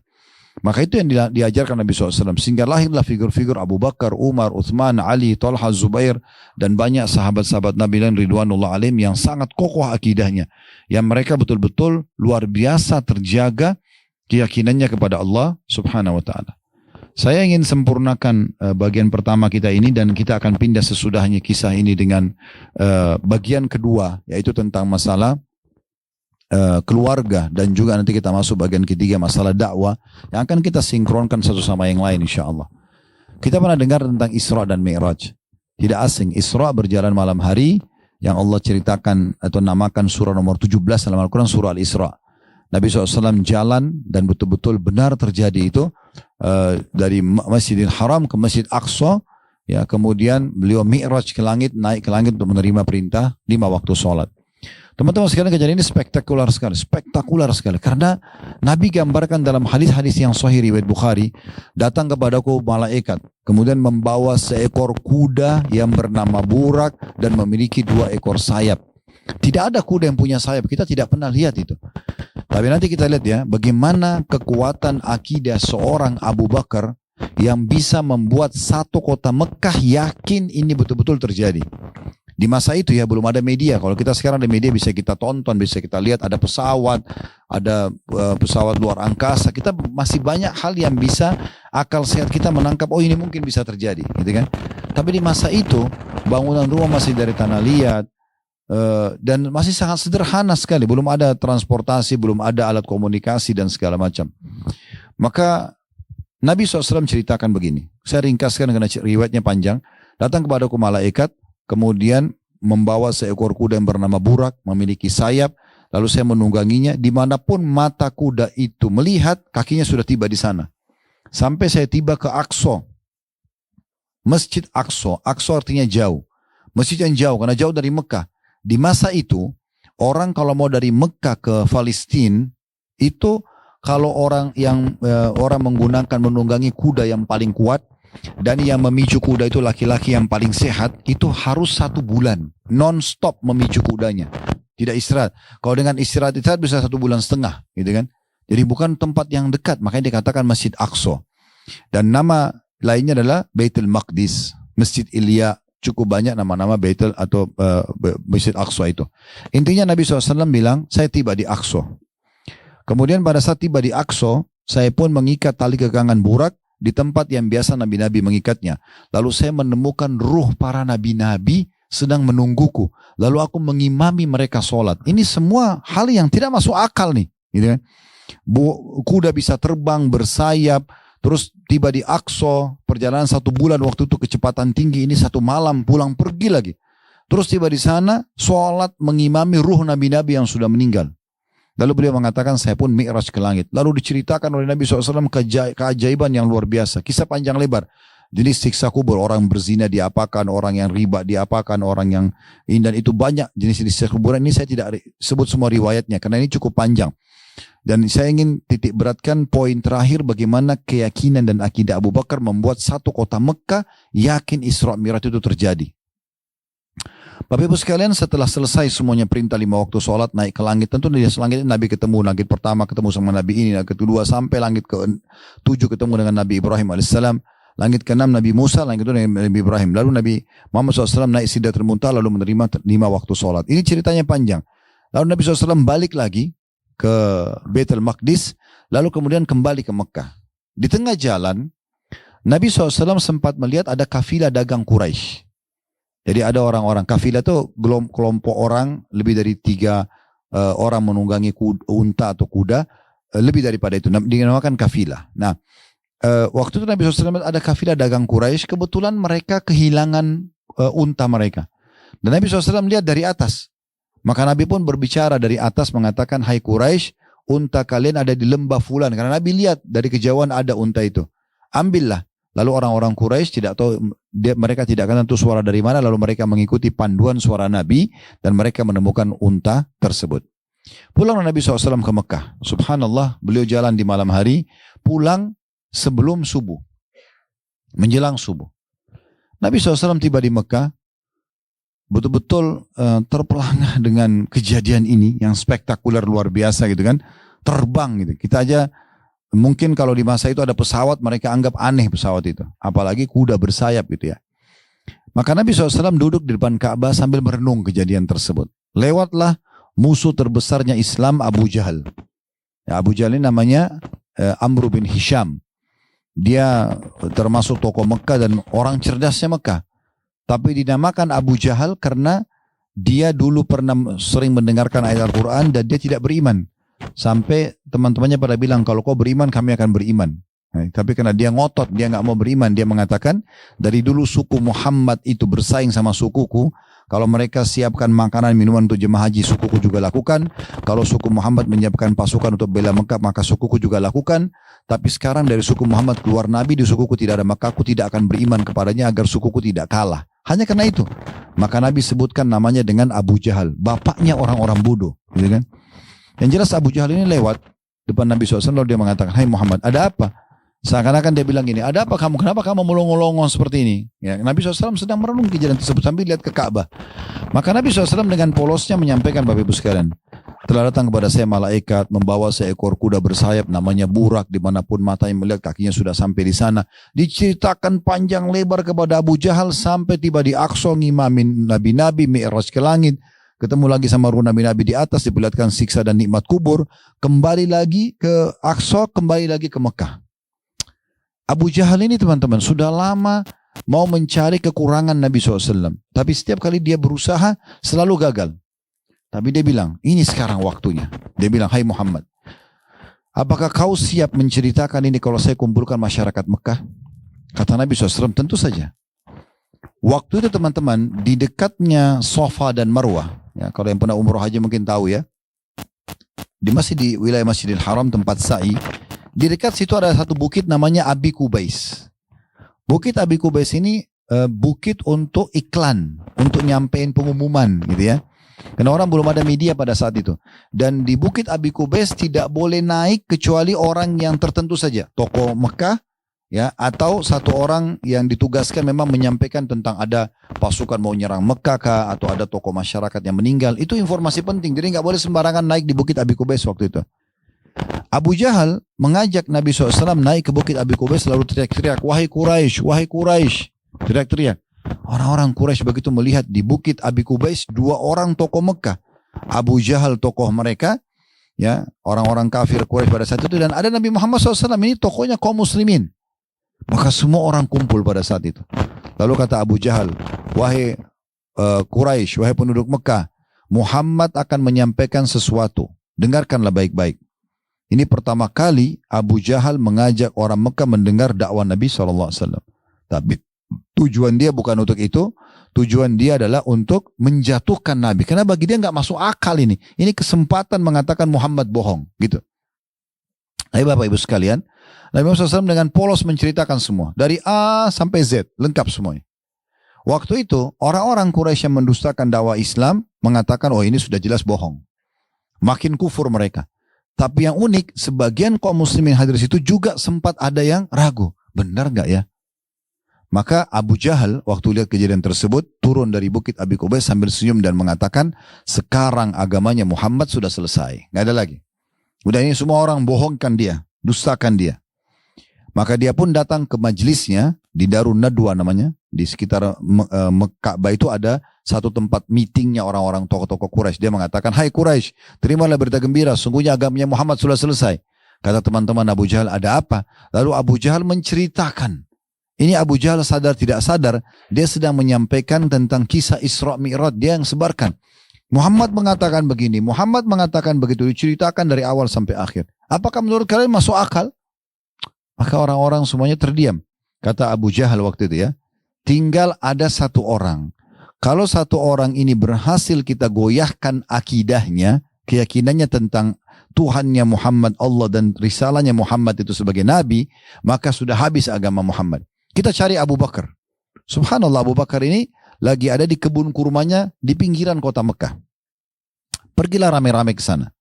Maka itu yang diajarkan Nabi SAW. Sehingga lahirlah figur-figur Abu Bakar, Umar, Uthman, Ali, Talha, Zubair, dan banyak sahabat-sahabat Nabi lain ridwanullah alaihim yang sangat kokoh akidahnya. Yang mereka betul-betul luar biasa terjaga keyakinannya kepada Allah subhanahu wa ta'ala. Saya ingin sempurnakan bagian pertama kita ini, dan kita akan pindah sesudahnya kisah ini dengan bagian kedua, yaitu tentang masalah keluarga, dan juga nanti kita masuk bagian ketiga masalah dakwah yang akan kita sinkronkan satu sama yang lain insya Allah. Kita pernah dengar tentang Isra dan Mi'raj. Tidak asing, Isra berjalan malam hari yang Allah ceritakan atau namakan surah nomor 17 dalam Al-Quran, surah Al-Isra. Nabi SAW jalan dan betul-betul benar terjadi itu dari Masjidil Haram ke Masjid Aqsa. Ya, kemudian beliau Mi'raj ke langit, naik ke langit untuk menerima perintah 5 waktu sholat. Teman-teman sekalian, kejadian ini spektakuler sekali. Karena Nabi gambarkan dalam hadis-hadis yang sahih riwayat Bukhari, datang kepadaku malaikat, kemudian membawa seekor kuda yang bernama Burak dan memiliki 2 ekor sayap. Tidak ada kuda yang punya sayap, kita tidak pernah lihat itu. Tapi nanti kita lihat ya, bagaimana kekuatan akidah seorang Abu Bakar yang bisa membuat satu kota Mekah yakin ini betul-betul terjadi. Di masa itu ya belum ada media. Kalau kita sekarang ada media, bisa kita tonton, bisa kita lihat ada pesawat, ada pesawat luar angkasa. Kita masih banyak hal yang bisa akal sehat kita menangkap, oh ini mungkin bisa terjadi, gitu kan. Tapi di masa itu bangunan rumah masih dari tanah liat, dan masih sangat sederhana sekali. Belum ada transportasi, belum ada alat komunikasi dan segala macam. Maka Nabi SAW ceritakan begini. Saya ringkaskan karena riwayatnya panjang. Datang kepadaku malaikat, kemudian membawa seekor kuda yang bernama Burak, memiliki sayap. Lalu saya menungganginya. Dimanapun mata kuda itu melihat, kakinya sudah tiba di sana. Sampai saya tiba ke Aqsa. Masjid Aqsa. Aqsa artinya jauh. Masjid yang jauh, karena jauh dari Mekah. Di masa itu, orang kalau mau dari Mekah ke Palestina, itu kalau orang menggunakan menunggangi kuda yang paling kuat, dan yang memicu kuda itu laki-laki yang paling sehat, itu harus 1 bulan non-stop memicu kudanya, tidak istirahat. Kalau dengan istirahat bisa 1,5 bulan, gitu kan. Jadi bukan tempat yang dekat, makanya dikatakan Masjid Aqsa. Dan nama lainnya adalah Baitul Maqdis, Masjid Ilya. Cukup banyak nama-nama Baitul atau Masjid Aqsa itu. Intinya Nabi SAW bilang, saya tiba di Aqsa. Kemudian pada saat tiba di Aqsa, saya pun mengikat tali kekangan Burak di tempat yang biasa nabi-nabi mengikatnya. Lalu saya menemukan ruh para nabi-nabi sedang menungguku. Lalu aku mengimami mereka sholat. Ini semua hal yang tidak masuk akal nih, gitu kan? Kuda bisa terbang, bersayap, terus tiba di Aqsa, perjalanan 1 bulan, waktu itu kecepatan tinggi, ini 1 malam pulang pergi lagi. Terus tiba di sana, sholat mengimami ruh nabi-nabi yang sudah meninggal. Lalu beliau mengatakan, saya pun mi'raj ke langit. Lalu diceritakan oleh Nabi SAW keajaiban yang luar biasa. Kisah panjang lebar. Jenis siksa kubur, orang berzina diapakan, orang yang riba diapakan, orang yang ini, dan itu banyak jenis-jenis siksa kuburan. Ini saya tidak sebut semua riwayatnya, karena ini cukup panjang. Dan saya ingin titik beratkan poin terakhir, bagaimana keyakinan dan akidah Abu Bakar membuat satu kota Mekah yakin Isra Mi'raj itu terjadi. Bapak Ibu sekalian, setelah selesai semuanya perintah 5 waktu sholat, naik ke langit. Tentu di langit Nabi ketemu, langit pertama ketemu sama Nabi ini, langit kedua sampai langit ke-7 ketemu dengan Nabi Ibrahim AS. Langit ke-6 Nabi Musa, langit ke-7 Nabi Ibrahim. Lalu Nabi Muhammad SAW naik Sidratul Muntaha lalu menerima 5 waktu sholat. Ini ceritanya panjang. Lalu Nabi SAW balik lagi ke Baitul Maqdis, lalu kemudian kembali ke Mekah. Di tengah jalan, Nabi SAW sempat melihat ada kafilah dagang Quraisy. Jadi ada orang-orang, kafilah itu kelompok orang, lebih dari 3 orang menunggangi unta atau kuda, lebih daripada itu, dinamakan kafilah. Nah, waktu itu Nabi SAW ada kafilah dagang Quraisy, kebetulan mereka kehilangan unta mereka. Dan Nabi SAW lihat dari atas. Maka Nabi pun berbicara dari atas mengatakan, hai Quraisy, unta kalian ada di lembah fulan. Karena Nabi lihat dari kejauhan ada unta itu. Ambillah. Lalu orang-orang Quraisy tidak tahu, mereka tidak akan tentu suara dari mana, lalu mereka mengikuti panduan suara Nabi dan mereka menemukan unta tersebut. Pulang Nabi SAW ke Mekah. Subhanallah, beliau jalan di malam hari, pulang sebelum subuh, menjelang subuh. Nabi SAW tiba di Mekah, betul-betul terpelangah dengan kejadian ini yang spektakuler luar biasa gitu kan, terbang gitu. Kita aja mungkin kalau di masa itu ada pesawat, mereka anggap aneh pesawat itu. Apalagi kuda bersayap gitu ya. Maka Nabi SAW duduk di depan Ka'bah sambil merenung kejadian tersebut. Lewatlah musuh terbesarnya Islam, Abu Jahal. Ya, Abu Jahal ini namanya Amr bin Hisham. Dia termasuk tokoh Mekah dan orang cerdasnya Mekah. Tapi dinamakan Abu Jahal karena dia dulu pernah sering mendengarkan ayat Al-Quran dan dia tidak beriman. Sampai teman-temannya pada bilang, kalau kau beriman kami akan beriman. Nah, tapi karena dia ngotot, dia nggak mau beriman, dia mengatakan, dari dulu suku Muhammad itu bersaing sama sukuku. Kalau mereka siapkan makanan minuman untuk jemaah haji, sukuku juga lakukan. Kalau suku Muhammad menyiapkan pasukan untuk bela Mekah, maka sukuku juga lakukan. Tapi sekarang dari suku Muhammad keluar Nabi, di sukuku tidak ada, maka aku tidak akan beriman kepadanya agar sukuku tidak kalah. Hanya karena itu. Maka Nabi sebutkan namanya dengan Abu Jahal, bapaknya orang-orang bodoh, gitu kan? Yang jelas Abu Jahal ini lewat depan Nabi SAW, lalu dia mengatakan, hai Muhammad, ada apa? Seakan-akan dia bilang gini, ada apa kamu? Kenapa kamu melongo-longo seperti ini? Ya, Nabi SAW sedang merenung kejadian tersebut sambil lihat ke Ka'bah. Maka Nabi SAW dengan polosnya menyampaikan, Bapak Ibu sekalian, telah datang kepada saya malaikat membawa seekor kuda bersayap namanya Burak, dimanapun matanya melihat kakinya sudah sampai di sana. Diceritakan panjang lebar kepada Abu Jahal sampai tiba di Aqsa, ngimamin nabi-nabi, mi'raj ke langit. Ketemu lagi sama ruh nabi-nabi di atas, diperlihatkan siksa dan nikmat kubur. Kembali lagi ke Aqsa, kembali lagi ke Mekah. Abu Jahal ini teman-teman sudah lama mau mencari kekurangan Nabi SAW. Tapi setiap kali dia berusaha selalu gagal. Tapi dia bilang, ini sekarang waktunya. Dia bilang, hai Muhammad, apakah kau siap menceritakan ini kalau saya kumpulkan masyarakat Mekah? Kata Nabi SAW, tentu saja. Waktu itu teman-teman, di dekatnya Safa dan Marwah, ya, kalau yang pernah umroh haji mungkin tahu ya, masih di wilayah Masjidil Haram tempat sa'i, di dekat situ ada satu bukit namanya Abi Kubais. Bukit Abi Kubais ini bukit untuk iklan, untuk nyampein pengumuman gitu ya. Karena orang belum ada media pada saat itu. Dan di bukit Abi Kubais tidak boleh naik kecuali orang yang tertentu saja. Tokoh Mekah, ya, atau satu orang yang ditugaskan memang menyampaikan tentang ada pasukan mau nyerang Mekah kah, atau ada tokoh masyarakat yang meninggal. Itu informasi penting. Jadi nggak boleh sembarangan naik di bukit Abi Kubais waktu itu. Abu Jahal mengajak Nabi SAW naik ke bukit Abi Kubais, lalu teriak-teriak, wahai Quraisy, wahai Quraisy. Teriak-teriak. Orang-orang Quraisy begitu melihat di bukit Abi Kubais dua orang tokoh Mekah. Abu Jahal tokoh mereka, ya, orang-orang kafir Quraisy pada saat itu, dan ada Nabi Muhammad SAW, ini tokohnya kaum muslimin. Maka semua orang kumpul pada saat itu. Lalu kata Abu Jahal, wahai Quraisy, wahai penduduk Mekah, Muhammad akan menyampaikan sesuatu. Dengarkanlah baik-baik. Ini pertama kali Abu Jahal mengajak orang Mekah mendengar dakwah Nabi SAW. Tapi tujuan dia bukan untuk itu. Tujuan dia adalah untuk menjatuhkan Nabi. Karena bagi dia nggak masuk akal ini. Ini kesempatan mengatakan Muhammad bohong. Gitu. Ayo Bapak Ibu sekalian. Nabi Muhammad SAW dengan polos menceritakan semua. Dari A sampai Z. Lengkap semuanya. Waktu itu orang-orang Quraisy yang mendustakan dakwah Islam mengatakan, oh ini sudah jelas bohong. Makin kufur mereka. Tapi yang unik, sebagian kaum muslimin hadir di situ juga sempat ada yang ragu. Benar gak ya? Maka Abu Jahal waktu lihat kejadian tersebut turun dari bukit Abi Kubais sambil senyum dan mengatakan, sekarang agamanya Muhammad sudah selesai. Gak ada lagi. Udah ini semua orang bohongkan dia, dustakan dia. Maka dia pun datang ke majlisnya di Darun Nadwa namanya. Di sekitar Ka'bah itu ada satu tempat meetingnya orang-orang tokoh-tokoh Quraisy. Dia mengatakan, hai Quraisy, terimalah berita gembira, sungguhnya agamanya Muhammad sudah selesai. Kata teman-teman Abu Jahal, ada apa? Lalu Abu Jahal menceritakan. Ini Abu Jahal sadar tidak sadar, dia sedang menyampaikan tentang kisah Isra Mi'raj, dia yang sebarkan. Muhammad mengatakan begini, Muhammad mengatakan begitu, diceritakan dari awal sampai akhir. Apakah menurut kalian masuk akal? Maka orang-orang semuanya terdiam. Kata Abu Jahal waktu itu ya, tinggal ada satu orang. Kalau satu orang ini berhasil kita goyahkan akidahnya, keyakinannya tentang Tuhannya Muhammad, Allah dan risalahnya Muhammad itu sebagai Nabi, maka sudah habis agama Muhammad. Kita cari Abu Bakar. Subhanallah, Abu Bakar ini lagi ada di kebun kurmanya di pinggiran kota Mekah. Pergilah rame-rame ke sana.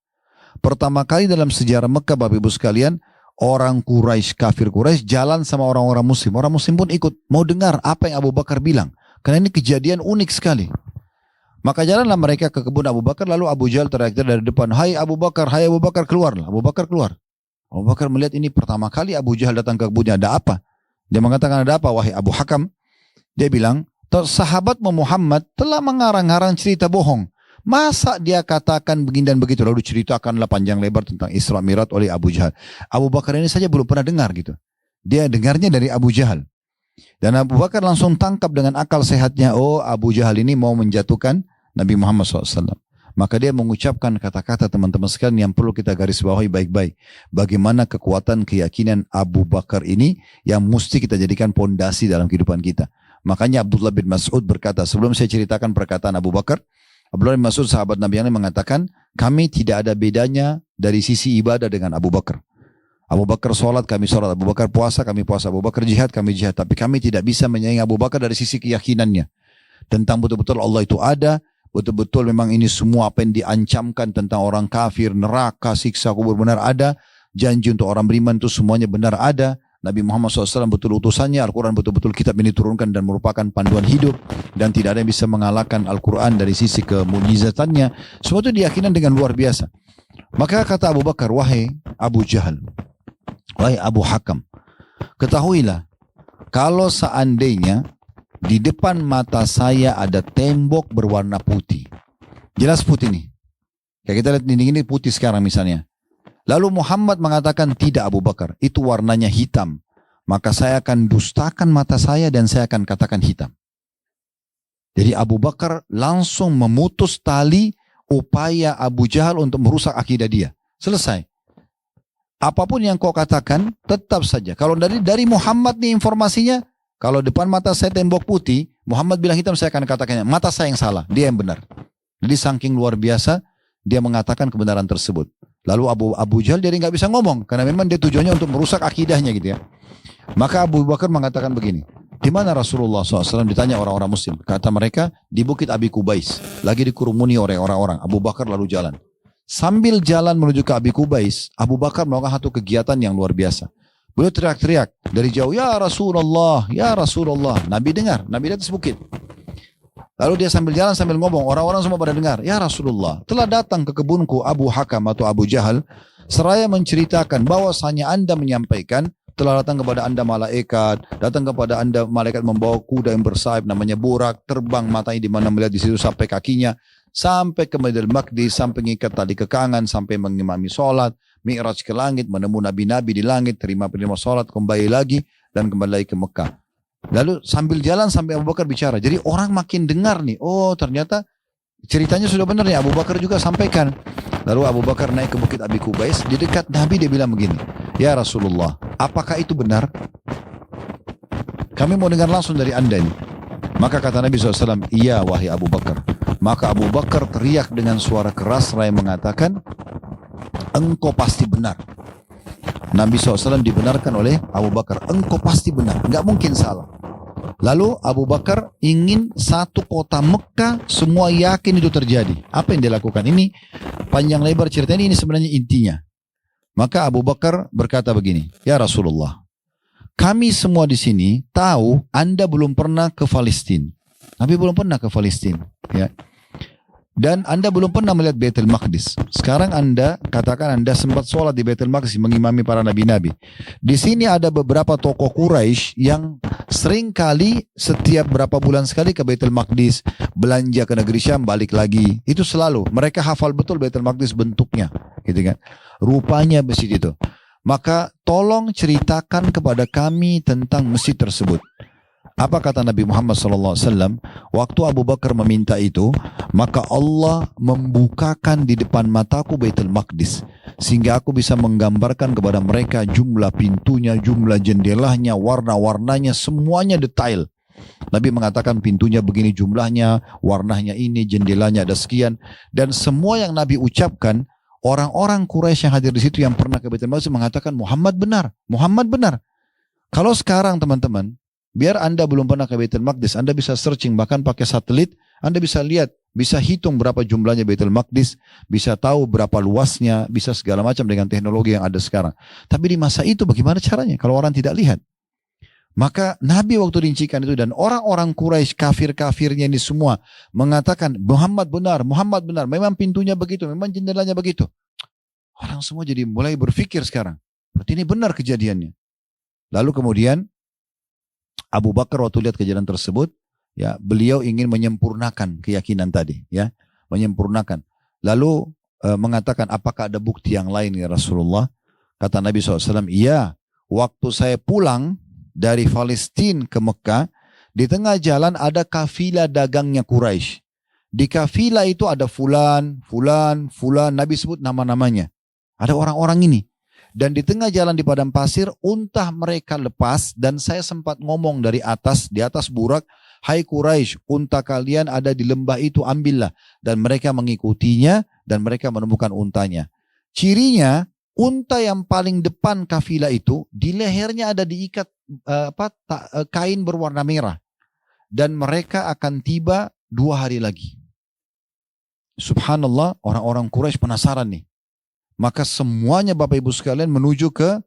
Pertama kali dalam sejarah Mekah, Bapak Ibu sekalian, orang Quraisy, kafir Quraisy jalan sama orang-orang muslim. Orang muslim pun ikut, mau dengar apa yang Abu Bakar bilang. Karena ini kejadian unik sekali. Maka jalanlah mereka ke kebun Abu Bakar, lalu Abu Jahal teriak dari depan, hai Abu Bakar, keluarlah. Abu Bakar keluar. Abu Bakar melihat ini pertama kali Abu Jahal datang ke kebunnya, ada apa? Dia mengatakan, ada apa wahai Abu Hakam? Dia bilang, sahabat Muhammad telah mengarang-arang cerita bohong. Masa dia katakan begini dan begitu, lalu diceritakanlah panjang lebar tentang Isra Mi'raj oleh Abu Jahal. Abu Bakar ini saja belum pernah dengar gitu. Dia dengarnya dari Abu Jahal. Dan Abu Bakar langsung tangkap dengan akal sehatnya, oh Abu Jahal ini mau menjatuhkan Nabi Muhammad SAW. Maka dia mengucapkan kata-kata teman-teman sekalian yang perlu kita garis bawahi baik-baik. Bagaimana kekuatan keyakinan Abu Bakar ini yang mesti kita jadikan pondasi dalam kehidupan kita. Makanya Abdullah bin Mas'ud berkata, sebelum saya ceritakan perkataan Abu Bakar, Abdullah bin Mas'ud sahabat Nabi yang lain mengatakan, kami tidak ada bedanya dari sisi ibadah dengan Abu Bakar. Abu Bakar sholat, kami sholat. Abu Bakar puasa, kami puasa. Abu Bakar jihad, kami jihad. Tapi kami tidak bisa menyaingi Abu Bakar dari sisi keyakinannya. Tentang betul-betul Allah itu ada, betul-betul memang ini semua apa yang diancamkan tentang orang kafir, neraka, siksa kubur benar ada. Janji untuk orang beriman itu semuanya benar ada. Nabi Muhammad SAW betul utusannya, Al-Quran betul-betul kitab ini diturunkan dan merupakan panduan hidup. Dan tidak ada yang bisa mengalahkan Al-Quran dari sisi kemujizatannya. Semua itu diyakinan dengan luar biasa. Maka kata Abu Bakar, wahai Abu Jahal, wahai Abu Hakam, ketahuilah, kalau seandainya di depan mata saya ada tembok berwarna putih. Jelas putih nih. Kayak kita lihat dinding ini putih sekarang misalnya. Lalu Muhammad mengatakan, tidak Abu Bakar, itu warnanya hitam. Maka saya akan dustakan mata saya dan saya akan katakan hitam. Jadi Abu Bakar langsung memutus tali upaya Abu Jahal untuk merusak akidah dia. Selesai. Apapun yang kau katakan, tetap saja. Kalau dari Muhammad nih informasinya, kalau depan mata saya tembok putih, Muhammad bilang hitam, saya akan katakannya, mata saya yang salah, dia yang benar. Jadi saking luar biasa, dia mengatakan kebenaran tersebut. Lalu Abu Jahal jadi nggak bisa ngomong, karena memang dia tujuannya untuk merusak akidahnya gitu ya. Maka Abu Bakar mengatakan begini, di mana Rasulullah SAW? Ditanya orang-orang muslim. Kata mereka, di Bukit Abi Kubais. Lagi dikerumuni oleh orang-orang. Abu Bakar lalu jalan. Sambil jalan menuju ke Abi Kubais, Abu Bakar melakukan satu kegiatan yang luar biasa. Beliau teriak-teriak dari jauh, ya Rasulullah, ya Rasulullah. Nabi dengar, Nabi di atas bukit. Lalu dia sambil jalan sambil ngomong, orang-orang semua pada dengar, ya Rasulullah, telah datang ke kebunku Abu Hakam atau Abu Jahal, seraya menceritakan bahwasanya Anda menyampaikan, telah datang kepada Anda malaikat, datang kepada Anda malaikat membawa kuda yang bersayap namanya burak, terbang matanya di mana melihat di situ sampai kakinya, sampai ke Baitul Maqdis, sampai mengikat tali kekangan, sampai mengimami sholat, Mi'raj ke langit, menemu nabi-nabi di langit, terima sholat, kembali lagi, dan kembali lagi ke Mekah. Lalu sambil jalan sampai Abu Bakar bicara. Jadi orang makin dengar nih, oh ternyata ceritanya sudah benar nih, Abu Bakar juga sampaikan. Lalu Abu Bakar naik ke Bukit Abi Kubais, di dekat Nabi dia bilang begini, ya Rasulullah, apakah itu benar? Kami mau dengar langsung dari Anda ini. Maka kata Nabi SAW, iya wahai Abu Bakar. Maka Abu Bakar teriak dengan suara keras, seraya mengatakan, engkau pasti benar. Nabi SAW dibenarkan oleh Abu Bakar. Engkau pasti benar, nggak mungkin salah. Lalu Abu Bakar ingin satu kota Mekah semua yakin itu terjadi. Apa yang dia lakukan? Ini panjang lebar ceritanya, ini sebenarnya intinya. Maka Abu Bakar berkata begini, ya Rasulullah, kami semua di sini tahu Anda belum pernah ke Palestina. Nabi belum pernah ke Palestina, ya. Dan Anda belum pernah melihat Baitul Maqdis. Sekarang Anda katakan Anda sempat sholat di Baitul Maqdis mengimami para nabi-nabi. Di sini ada beberapa tokoh Quraisy yang sering kali setiap berapa bulan sekali ke Baitul Maqdis, belanja ke negeri Syam, balik lagi. Itu selalu. Mereka hafal betul Baitul Maqdis bentuknya, gitu kan. Rupanya masjid itu. Maka tolong ceritakan kepada kami tentang masjid tersebut. Apa kata Nabi Muhammad SAW? Waktu Abu Bakar meminta itu, maka Allah membukakan di depan mataku Baitul Maqdis, sehingga aku bisa menggambarkan kepada mereka jumlah pintunya, jumlah jendelanya, warna-warnanya, semuanya detail. Nabi mengatakan pintunya begini jumlahnya, warnanya ini, jendelanya ada sekian, dan semua yang Nabi ucapkan, orang-orang Quraisy yang hadir di situ yang pernah ke Baitul Maqdis mengatakan Muhammad benar, Muhammad benar. Kalau sekarang teman-teman, biar Anda belum pernah ke Baitul Maqdis, Anda bisa searching, bahkan pakai satelit, Anda bisa lihat, bisa hitung berapa jumlahnya Baitul Maqdis, bisa tahu berapa luasnya, bisa segala macam dengan teknologi yang ada sekarang. Tapi di masa itu bagaimana caranya kalau orang tidak lihat? Maka Nabi waktu rincikan itu dan orang-orang Quraisy kafir-kafirnya ini semua mengatakan Muhammad benar, memang pintunya begitu, memang jendelanya begitu. Orang semua jadi mulai berpikir sekarang, berarti ini benar kejadiannya. Lalu kemudian Abu Bakar waktu lihat kejadian tersebut, ya beliau ingin menyempurnakan keyakinan tadi, ya menyempurnakan. Lalu mengatakan, apakah ada bukti yang lain ya Rasulullah? Kata Nabi SAW, iya. Waktu saya pulang dari Palestina ke Mekah, di tengah jalan ada kafilah dagangnya Quraisy. Di kafilah itu ada fulan, fulan, fulan, Nabi sebut nama-namanya. Ada orang-orang ini. Dan di tengah jalan di padang pasir, unta mereka lepas dan saya sempat ngomong dari atas, di atas burak, hai Quraisy, unta kalian ada di lembah itu, ambillah. Dan mereka mengikutinya dan mereka menemukan untanya. Cirinya, unta yang paling depan kafilah itu, di lehernya ada diikat kain berwarna merah. Dan mereka akan tiba 2 hari lagi. Subhanallah, orang-orang Quraisy penasaran nih. Maka semuanya Bapak Ibu sekalian menuju ke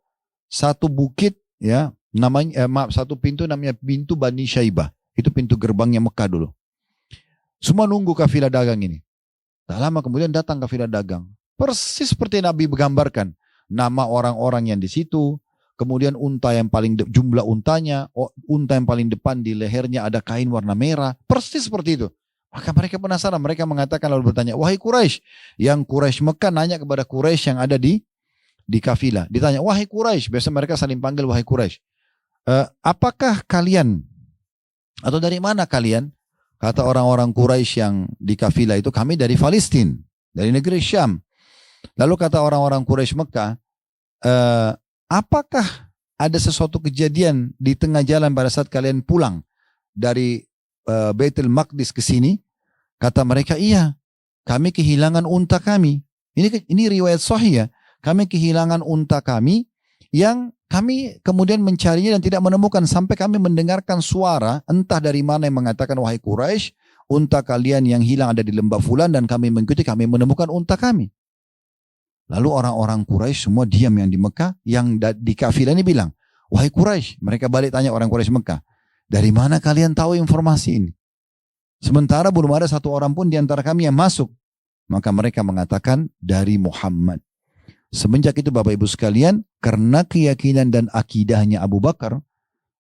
satu bukit, ya, namanya satu pintu namanya pintu Bani Syaibah. Itu pintu gerbangnya Mekah dulu. Semua nunggu kafilah dagang ini. Tak lama kemudian datang kafilah dagang. Persis seperti Nabi menggambarkan. Nama orang-orang yang di situ, kemudian unta yang jumlah untanya, unta yang paling depan di lehernya ada kain warna merah. Persis seperti itu. Maka mereka penasaran, mereka mengatakan lalu bertanya, wahai Quraisy, yang Quraisy Mekah nanya kepada Quraisy yang ada di kafilah. Ditanya, wahai Quraisy, biasa mereka saling panggil wahai Quraisy. Apakah kalian, atau dari mana kalian? Kata orang-orang Quraisy yang di kafilah itu, kami dari Palestina, dari negeri Syam. Lalu kata orang-orang Quraisy Mekah, apakah ada sesuatu kejadian di tengah jalan pada saat kalian pulang dari Baitul Maqdis ke sini? Kata mereka, iya, kami kehilangan unta kami. Ini riwayat sahih ya. Kami kehilangan unta kami yang kami kemudian mencarinya dan tidak menemukan sampai kami mendengarkan suara entah dari mana yang mengatakan, wahai Quraisy, unta kalian yang hilang ada di lembah fulan dan kami mengikuti, kami menemukan unta kami. Lalu orang-orang Quraisy semua diam yang di Mekah, yang di kafilah ini bilang, wahai Quraisy, mereka balik tanya orang Quraisy Mekah, dari mana kalian tahu informasi ini? Sementara belum ada satu orang pun di antara kami yang masuk. Maka mereka mengatakan dari Muhammad. Semenjak itu Bapak Ibu sekalian, karena keyakinan dan akidahnya Abu Bakar,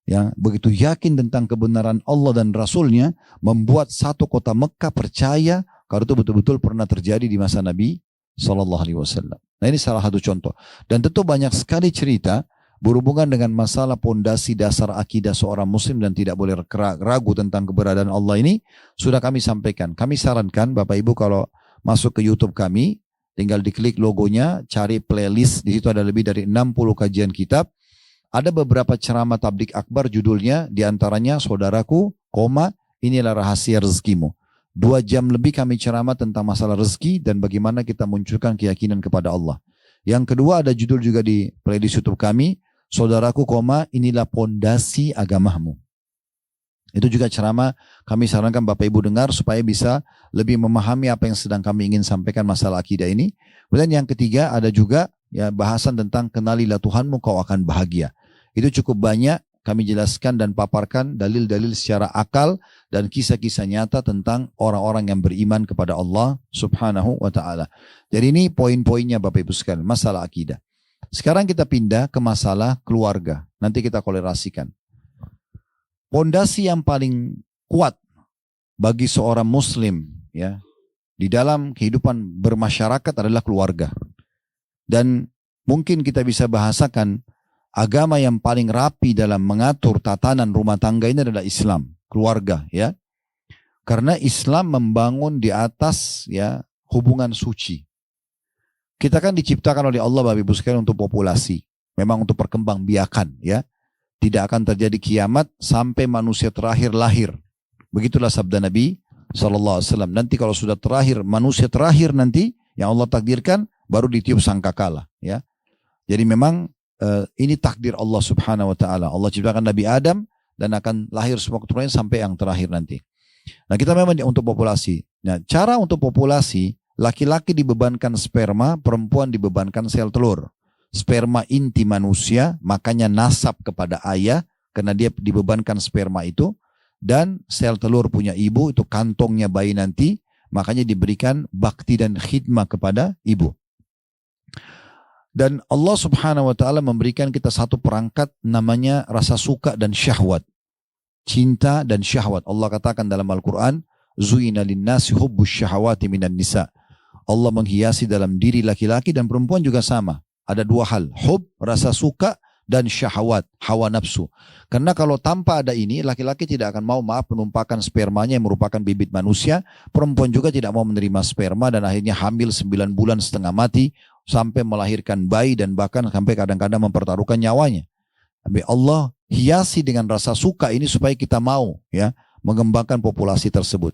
yang begitu yakin tentang kebenaran Allah dan Rasulnya, membuat satu kota Mekah percaya kalau itu betul-betul pernah terjadi di masa Nabi SAW. Nah ini salah satu contoh. Dan tentu banyak sekali cerita berhubungan dengan masalah pondasi dasar akidah seorang muslim dan tidak boleh ragu tentang keberadaan Allah ini, sudah kami sampaikan. Kami sarankan Bapak Ibu kalau masuk ke YouTube kami, tinggal diklik logonya, cari playlist, di situ ada lebih dari 60 kajian kitab. Ada beberapa ceramah tablik akbar judulnya, diantaranya saudaraku, inilah rahasia rezekimu. 2 jam lebih kami ceramah tentang masalah rezeki dan bagaimana kita munculkan keyakinan kepada Allah. Yang kedua ada judul juga di playlist YouTube kami, saudaraku, inilah pondasi agamamu. Itu juga ceramah kami sarankan Bapak Ibu dengar supaya bisa lebih memahami apa yang sedang kami ingin sampaikan masalah akidah ini. Kemudian yang ketiga ada juga ya bahasan tentang kenalilah Tuhanmu kau akan bahagia. Itu cukup banyak kami jelaskan dan paparkan dalil-dalil secara akal dan kisah-kisah nyata tentang orang-orang yang beriman kepada Allah Subhanahu wa taala. Jadi ini poin-poinnya Bapak Ibu sekalian, masalah akidah. Sekarang kita pindah ke masalah keluarga. Nanti kita kolerasikan. Pondasi yang paling kuat bagi seorang muslim ya di dalam kehidupan bermasyarakat adalah keluarga. Dan mungkin kita bisa bahasakan agama yang paling rapi dalam mengatur tatanan rumah tangga ini adalah Islam, keluarga ya. Karena Islam membangun di atas ya hubungan suci. Kita kan diciptakan oleh Allah Bapak Ibu sekalian untuk populasi. Memang untuk perkembangbiakan ya. Tidak akan terjadi kiamat sampai manusia terakhir lahir. Begitulah sabda Nabi SAW. Nanti kalau sudah terakhir, manusia terakhir nanti yang Allah takdirkan, baru ditiup sangkakala. Ya. Jadi memang ini takdir Allah Subhanahu Wa Taala. Allah ciptakan Nabi Adam dan akan lahir semua keturunan sampai yang terakhir nanti. Nah kita memang untuk populasi. Nah cara untuk populasi, laki-laki dibebankan sperma, perempuan dibebankan sel telur. Sperma inti manusia, makanya nasab kepada ayah, karena dia dibebankan sperma itu. Dan sel telur punya ibu, itu kantongnya bayi nanti, makanya diberikan bakti dan khidmah kepada ibu. Dan Allah Subhanahu Wa Taala memberikan kita satu perangkat namanya rasa suka dan syahwat. Cinta dan syahwat. Allah katakan dalam Al-Quran, Zu'ina linnasi hubbus syahawati minan nisa. Allah menghiasi dalam diri laki-laki dan perempuan juga sama. Ada 2 hal, hub, rasa suka, dan syahwat, hawa nafsu. Karena kalau tanpa ada ini, laki-laki tidak akan mau menumpahkan spermanya yang merupakan bibit manusia. Perempuan juga tidak mau menerima sperma dan akhirnya hamil 9 bulan setengah mati sampai melahirkan bayi dan bahkan sampai kadang-kadang mempertaruhkan nyawanya. Tapi Allah hiasi dengan rasa suka ini supaya kita mau ya mengembangkan populasi tersebut.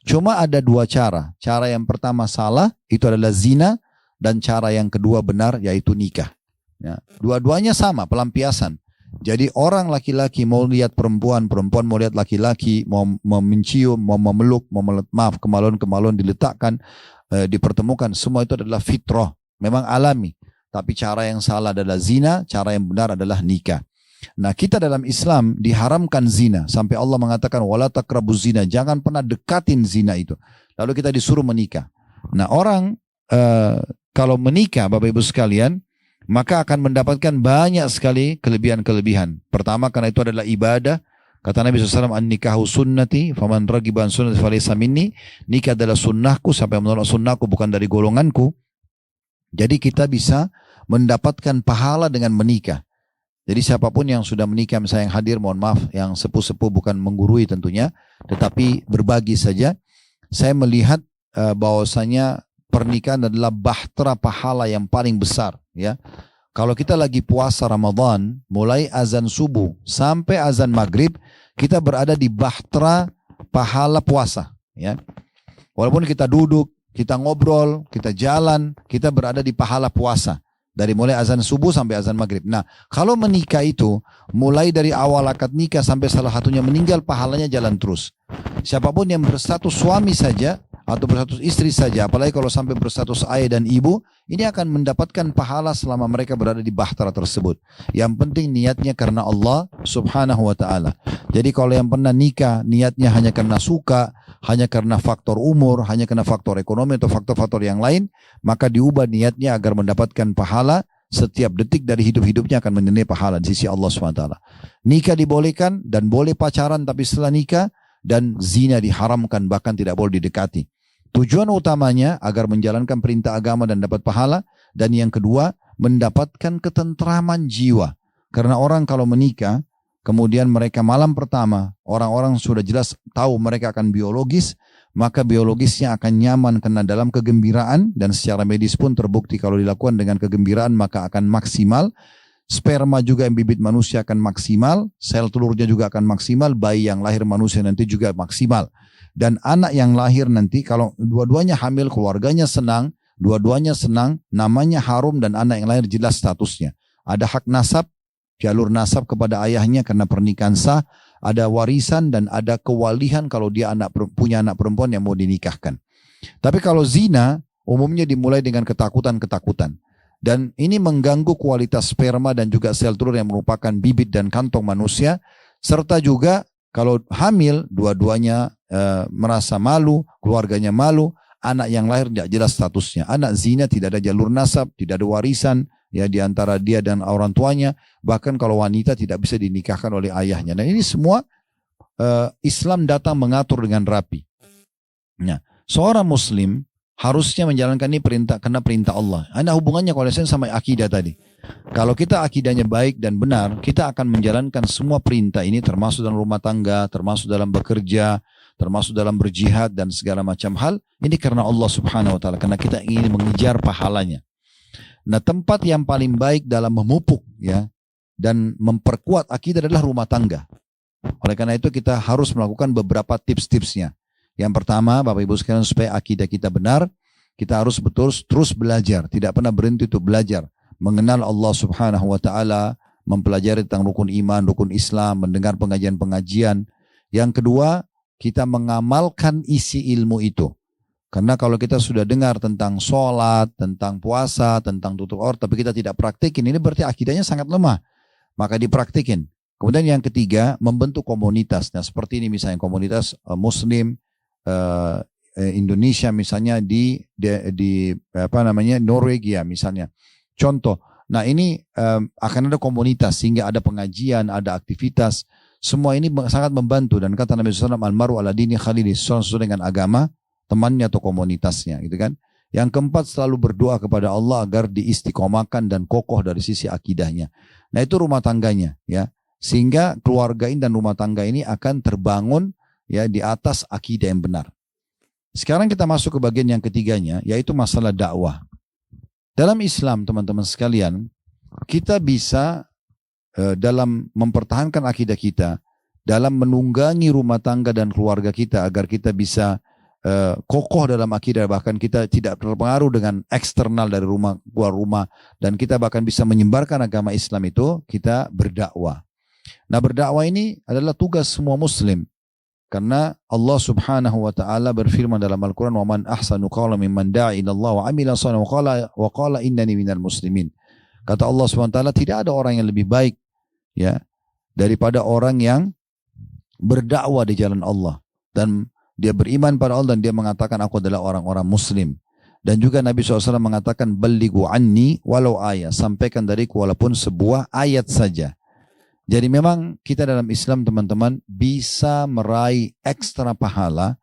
Cuma ada dua cara. Cara yang pertama salah, itu adalah zina. Dan cara yang kedua benar, yaitu nikah. Ya. Dua-duanya sama, pelampiasan. Jadi orang laki-laki mau lihat perempuan, perempuan mau lihat laki-laki, mau mencium, mau memeluk, kemaluan-kemaluan diletakkan, dipertemukan. Semua itu adalah fitrah, memang alami. Tapi cara yang salah adalah zina, cara yang benar adalah nikah. Nah kita dalam Islam diharamkan zina. Sampai Allah mengatakan, wala taqrabuz zina, jangan pernah dekatin zina itu. Lalu kita disuruh menikah. Nah orang kalau menikah Bapak Ibu sekalian, maka akan mendapatkan banyak sekali kelebihan-kelebihan. Pertama karena itu adalah ibadah. Kata Nabi SAW, an-nikahu sunnati, faman ragiba an sunnati falaysa minni. Nikah adalah sunnahku, sampai menolak sunnahku bukan dari golonganku. Jadi kita bisa mendapatkan pahala dengan menikah. Jadi siapapun yang sudah menikah, misalnya yang hadir, mohon maaf, yang sepuh-sepuh bukan menggurui tentunya, tetapi berbagi saja. Saya melihat bahwasanya pernikahan adalah bahtera pahala yang paling besar ya. Kalau kita lagi puasa Ramadan, mulai azan subuh sampai azan maghrib, kita berada di bahtera pahala puasa ya. Walaupun kita duduk, kita ngobrol, kita jalan, kita berada di pahala puasa. Dari mulai azan subuh sampai azan maghrib. Nah, kalau menikah itu, mulai dari awal akad nikah sampai salah satunya meninggal, pahalanya jalan terus. Siapapun yang berstatus suami saja, atau berstatus istri saja, apalagi kalau sampai berstatus ayah dan ibu, ini akan mendapatkan pahala selama mereka berada di bahtera tersebut. Yang penting niatnya karena Allah subhanahu wa ta'ala. Jadi kalau yang pernah nikah, niatnya hanya karena suka, hanya karena faktor umur, hanya karena faktor ekonomi atau faktor-faktor yang lain, maka diubah niatnya agar mendapatkan pahala. Setiap detik dari hidup-hidupnya akan menilai pahala di sisi Allah subhanahu wa ta'ala. Nikah dibolehkan dan boleh pacaran, tapi setelah nikah, dan zina diharamkan, bahkan tidak boleh didekati. Tujuan utamanya agar menjalankan perintah agama dan dapat pahala. Dan yang kedua, mendapatkan ketentraman jiwa. Karena orang kalau menikah, kemudian mereka malam pertama, orang-orang sudah jelas tahu mereka akan biologis, maka biologisnya akan nyaman karena dalam kegembiraan, dan secara medis pun terbukti kalau dilakukan dengan kegembiraan maka akan maksimal. Sperma juga yang bibit manusia akan maksimal, sel telurnya juga akan maksimal, bayi yang lahir manusia nanti juga maksimal. Dan anak yang lahir nanti kalau dua-duanya hamil, keluarganya senang, dua-duanya senang, namanya harum dan anak yang lahir jelas statusnya. Ada hak nasab, jalur nasab kepada ayahnya karena pernikahan sah, ada warisan dan ada kewalihan kalau dia punya anak perempuan yang mau dinikahkan. Tapi kalau zina umumnya dimulai dengan ketakutan-ketakutan. Dan ini mengganggu kualitas sperma dan juga sel telur yang merupakan bibit dan kantong manusia. Serta juga kalau hamil, dua-duanya merasa malu, keluarganya malu, anak yang lahir tidak jelas statusnya. Anak zina tidak ada jalur nasab, tidak ada warisan ya di antara dia dan orang tuanya. Bahkan kalau wanita tidak bisa dinikahkan oleh ayahnya. Dan ini semua Islam datang mengatur dengan rapi. Nah, seorang muslim harusnya menjalankan ini karena perintah Allah. Ada hubungannya kalau sama akidah tadi. Kalau kita akidahnya baik dan benar, kita akan menjalankan semua perintah ini termasuk dalam rumah tangga, termasuk dalam bekerja, termasuk dalam berjihad dan segala macam hal. Ini karena Allah subhanahu wa ta'ala, karena kita ingin mengejar pahalanya. Nah, tempat yang paling baik dalam memupuk ya dan memperkuat akidah adalah rumah tangga. Oleh karena itu kita harus melakukan beberapa tips-tipsnya. Yang pertama, Bapak Ibu sekalian, supaya akidah kita benar, kita harus terus belajar, tidak pernah berhenti untuk belajar, mengenal Allah subhanahu wa ta'ala, mempelajari tentang rukun iman, rukun Islam, mendengar pengajian-pengajian. Yang kedua, kita mengamalkan isi ilmu itu. Karena kalau kita sudah dengar tentang sholat, tentang puasa, tentang tutur aurat, tapi kita tidak praktikin, ini berarti akidahnya sangat lemah. Maka dipraktikin. Kemudian yang ketiga, membentuk komunitas. Nah, seperti ini misalnya komunitas Muslim Indonesia misalnya di Norwegia misalnya. Contoh. Nah, ini akan ada komunitas sehingga ada pengajian, ada aktivitas. Semua ini sangat membantu dan kata Nabi SAW, almaru ala dini khalili, sesuai dengan agama temannya atau komunitasnya, gitu kan. Yang keempat, selalu berdoa kepada Allah agar diistiqomahkan dan kokoh dari sisi akidahnya. Nah itu rumah tangganya ya. Sehingga keluarga ini dan rumah tangga ini akan terbangun ya di atas akidah yang benar. Sekarang kita masuk ke bagian yang ketiganya, yaitu masalah dakwah. Dalam Islam teman-teman sekalian, kita bisa dalam mempertahankan akidah kita, dalam menunggangi rumah tangga dan keluarga kita agar kita bisa kokoh dalam akidah, bahkan kita tidak terpengaruh dengan eksternal dari rumah keluar rumah, dan kita bahkan bisa menyebarkan agama Islam itu, kita berdakwah. Nah berdakwah ini adalah tugas semua muslim, karena Allah Subhanahu wa taala berfirman dalam Al-Qur'an, "Wa man ahsanu qawlan mimman da'a ila Allah wa 'amila shalihan wa qala innani minal muslimin." Kata Allah Subhanahu wa taala, tidak ada orang yang lebih baik ya daripada orang yang berdakwah di jalan Allah dan dia beriman pada Allah dan dia mengatakan aku adalah orang-orang muslim. Dan juga Nabi SAW mengatakan balighu anni walau ayat, sampaikan dariku walaupun sebuah ayat saja. Jadi memang kita dalam Islam teman-teman bisa meraih ekstra pahala,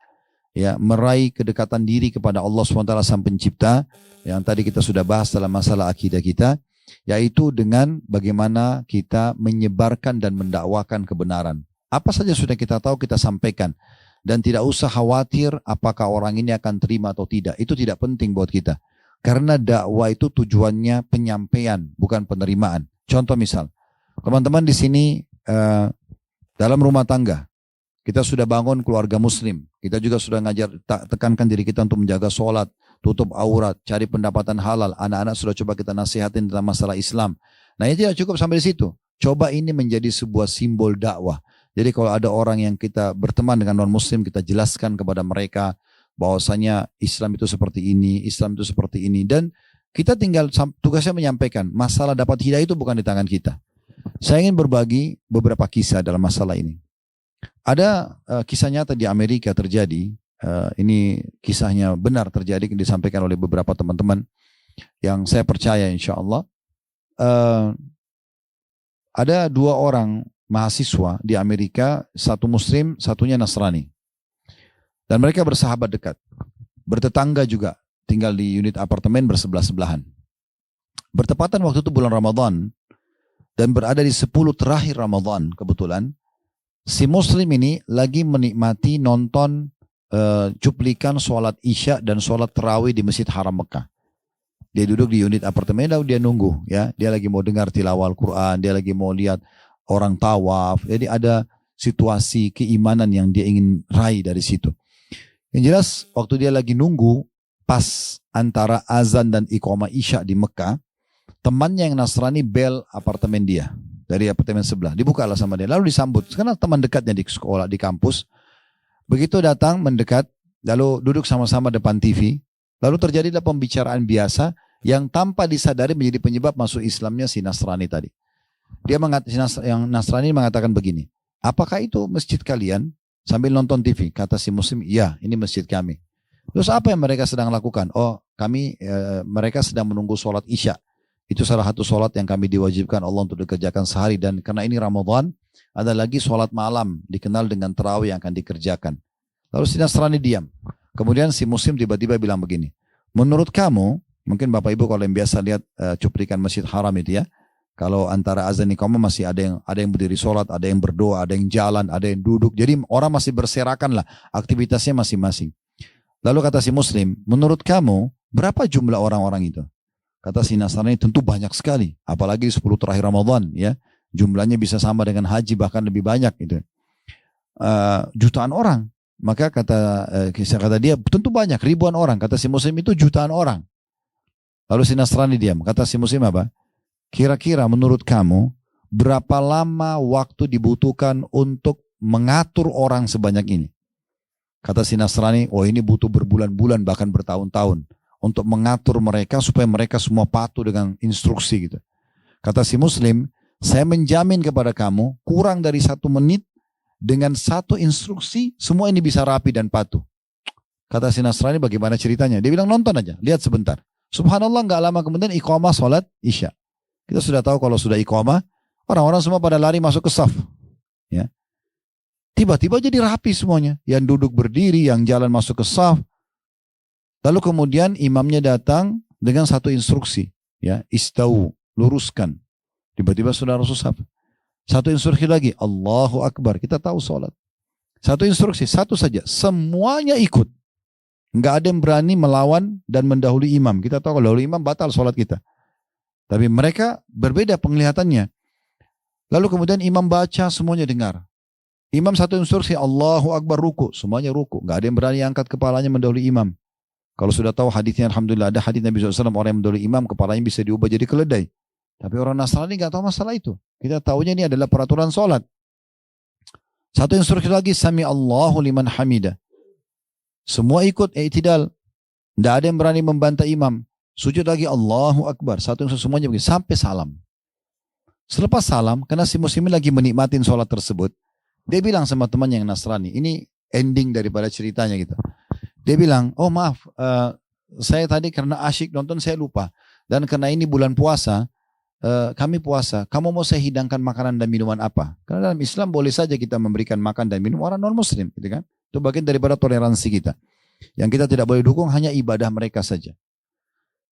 ya, meraih kedekatan diri kepada Allah SWT Sang Pencipta, yang tadi kita sudah bahas dalam masalah akidah kita, yaitu dengan bagaimana kita menyebarkan dan mendakwakan kebenaran. Apa saja sudah kita tahu kita sampaikan. Dan tidak usah khawatir apakah orang ini akan terima atau tidak. Itu tidak penting buat kita. Karena dakwah itu tujuannya penyampaian, bukan penerimaan. Contoh misal, teman-teman di sini dalam rumah tangga, kita sudah bangun keluarga muslim. Kita juga sudah ngajar, tekankan diri kita untuk menjaga sholat, tutup aurat, cari pendapatan halal. Anak-anak sudah coba kita nasihatin tentang masalah Islam. Nah ini tidak cukup sampai di situ. Coba ini menjadi sebuah simbol dakwah. Jadi kalau ada orang yang kita berteman dengan non-muslim, kita jelaskan kepada mereka bahwasanya Islam itu seperti ini, Islam itu seperti ini. Dan kita tinggal tugasnya menyampaikan, masalah dapat hidayah itu bukan di tangan kita. Saya ingin berbagi beberapa kisah dalam masalah ini. Ada kisah nyata di Amerika terjadi, ini kisahnya benar terjadi, disampaikan oleh beberapa teman-teman yang saya percaya insya Allah. Ada dua orang mahasiswa di Amerika, satu muslim, satunya Nasrani. Dan mereka bersahabat dekat. Bertetangga juga, tinggal di unit apartemen bersebelah-sebelahan. Bertepatan waktu itu bulan Ramadan, dan berada di 10 terakhir Ramadan kebetulan, si muslim ini lagi menikmati nonton cuplikan sholat Isya dan sholat Tarawih di Masjid Haram Mekah. Dia duduk di unit apartemen, lalu dia nunggu, ya. Dia lagi mau dengar tilawah Al-Quran, dia lagi mau lihat orang tawaf. Jadi ada situasi keimanan yang dia ingin raih dari situ. Yang jelas waktu dia lagi nunggu, pas antara azan dan iqamah Isya di Mekah, temannya yang Nasrani bel apartemen dia dari apartemen sebelah. Dibukalah sama dia, lalu disambut. Karena teman dekatnya di sekolah, di kampus. Begitu datang mendekat, lalu duduk sama-sama depan TV. Lalu terjadilah pembicaraan biasa yang tanpa disadari menjadi penyebab masuk Islamnya si Nasrani tadi. Dia yang Nasrani mengatakan begini, apakah itu masjid kalian? Sambil nonton TV, kata si muslim, iya ini masjid kami. Terus apa yang mereka sedang lakukan? Oh mereka sedang menunggu sholat Isya. Itu salah satu sholat yang kami diwajibkan Allah untuk dikerjakan sehari. Dan karena ini Ramadan, ada lagi sholat malam, dikenal dengan tarawih yang akan dikerjakan. Lalu si Nasrani diam. Kemudian si muslim tiba-tiba bilang begini, menurut kamu, mungkin Bapak Ibu kalau yang biasa lihat cuplikan Masjid Haram itu ya, kalau antara azan iqamah masih ada yang berdiri sholat, ada yang berdoa, ada yang jalan, ada yang duduk. Jadi orang masih berserakan lah, aktivitasnya masing-masing. Lalu kata si muslim, menurut kamu berapa jumlah orang-orang itu? Kata si Nasrani, tentu banyak sekali, apalagi di 10 terakhir Ramadan ya, jumlahnya bisa sama dengan haji bahkan lebih banyak gitu. Jutaan orang. Maka kata dia, tentu banyak, ribuan orang. Kata si muslim, itu jutaan orang. Lalu si Nasrani diam. Kata si muslim apa? Kira-kira menurut kamu, berapa lama waktu dibutuhkan untuk mengatur orang sebanyak ini? Kata si Nasrani, oh ini butuh berbulan-bulan bahkan bertahun-tahun. Untuk mengatur mereka supaya mereka semua patuh dengan instruksi gitu. Kata si muslim, saya menjamin kepada kamu, kurang dari 1 menit, dengan 1 instruksi, semua ini bisa rapi dan patuh. Kata si Nasrani, bagaimana ceritanya? Dia bilang, nonton aja, lihat sebentar. Subhanallah, gak lama kemudian iqamah sholat Isya. Kita sudah tahu kalau sudah iqamah, orang-orang semua pada lari masuk ke saf. Ya. Tiba-tiba jadi rapi semuanya. Yang duduk berdiri, yang jalan masuk ke saf. Lalu kemudian imamnya datang dengan 1 instruksi. Ya, istau, luruskan. Tiba-tiba saudara susah. Satu instruksi lagi, Allahu Akbar. Kita tahu sholat. Satu instruksi, satu saja. Semuanya ikut. Enggak ada yang berani melawan dan mendahului imam. Kita tahu kalau dahului imam batal sholat kita. Tapi mereka berbeda penglihatannya. Lalu kemudian imam baca, semuanya dengar. Imam satu instruksi, Allahu Akbar, ruku. Semuanya ruku. Enggak ada yang berani angkat kepalanya mendahului imam. Kalau sudah tahu hadisnya, alhamdulillah ada hadis Nabi SAW, orang yang mendahului imam, kepalanya bisa diubah jadi keledai. Tapi orang Nasrani enggak tahu masalah itu. Kita tahunya ini adalah peraturan sholat. Satu instruksi lagi, Sami Allahu liman hamidah. Semua ikut i'tidal. Tidak ada yang berani membantah imam. Sujud lagi Allahu Akbar. Satu instruksi semuanya begitu. Sampai salam. Selepas salam, karena si muslimin lagi menikmatin sholat tersebut, dia bilang sama temannya yang Nasrani, ini ending daripada ceritanya gitu. Dia bilang, oh maaf, saya tadi karena asyik nonton saya lupa. Dan karena ini bulan puasa, kami puasa, kamu mau saya hidangkan makanan dan minuman apa? Karena dalam Islam boleh saja kita memberikan makan dan minum orang non-muslim, gitu kan? Itu bagian daripada toleransi kita. Yang kita tidak boleh dukung hanya ibadah mereka saja.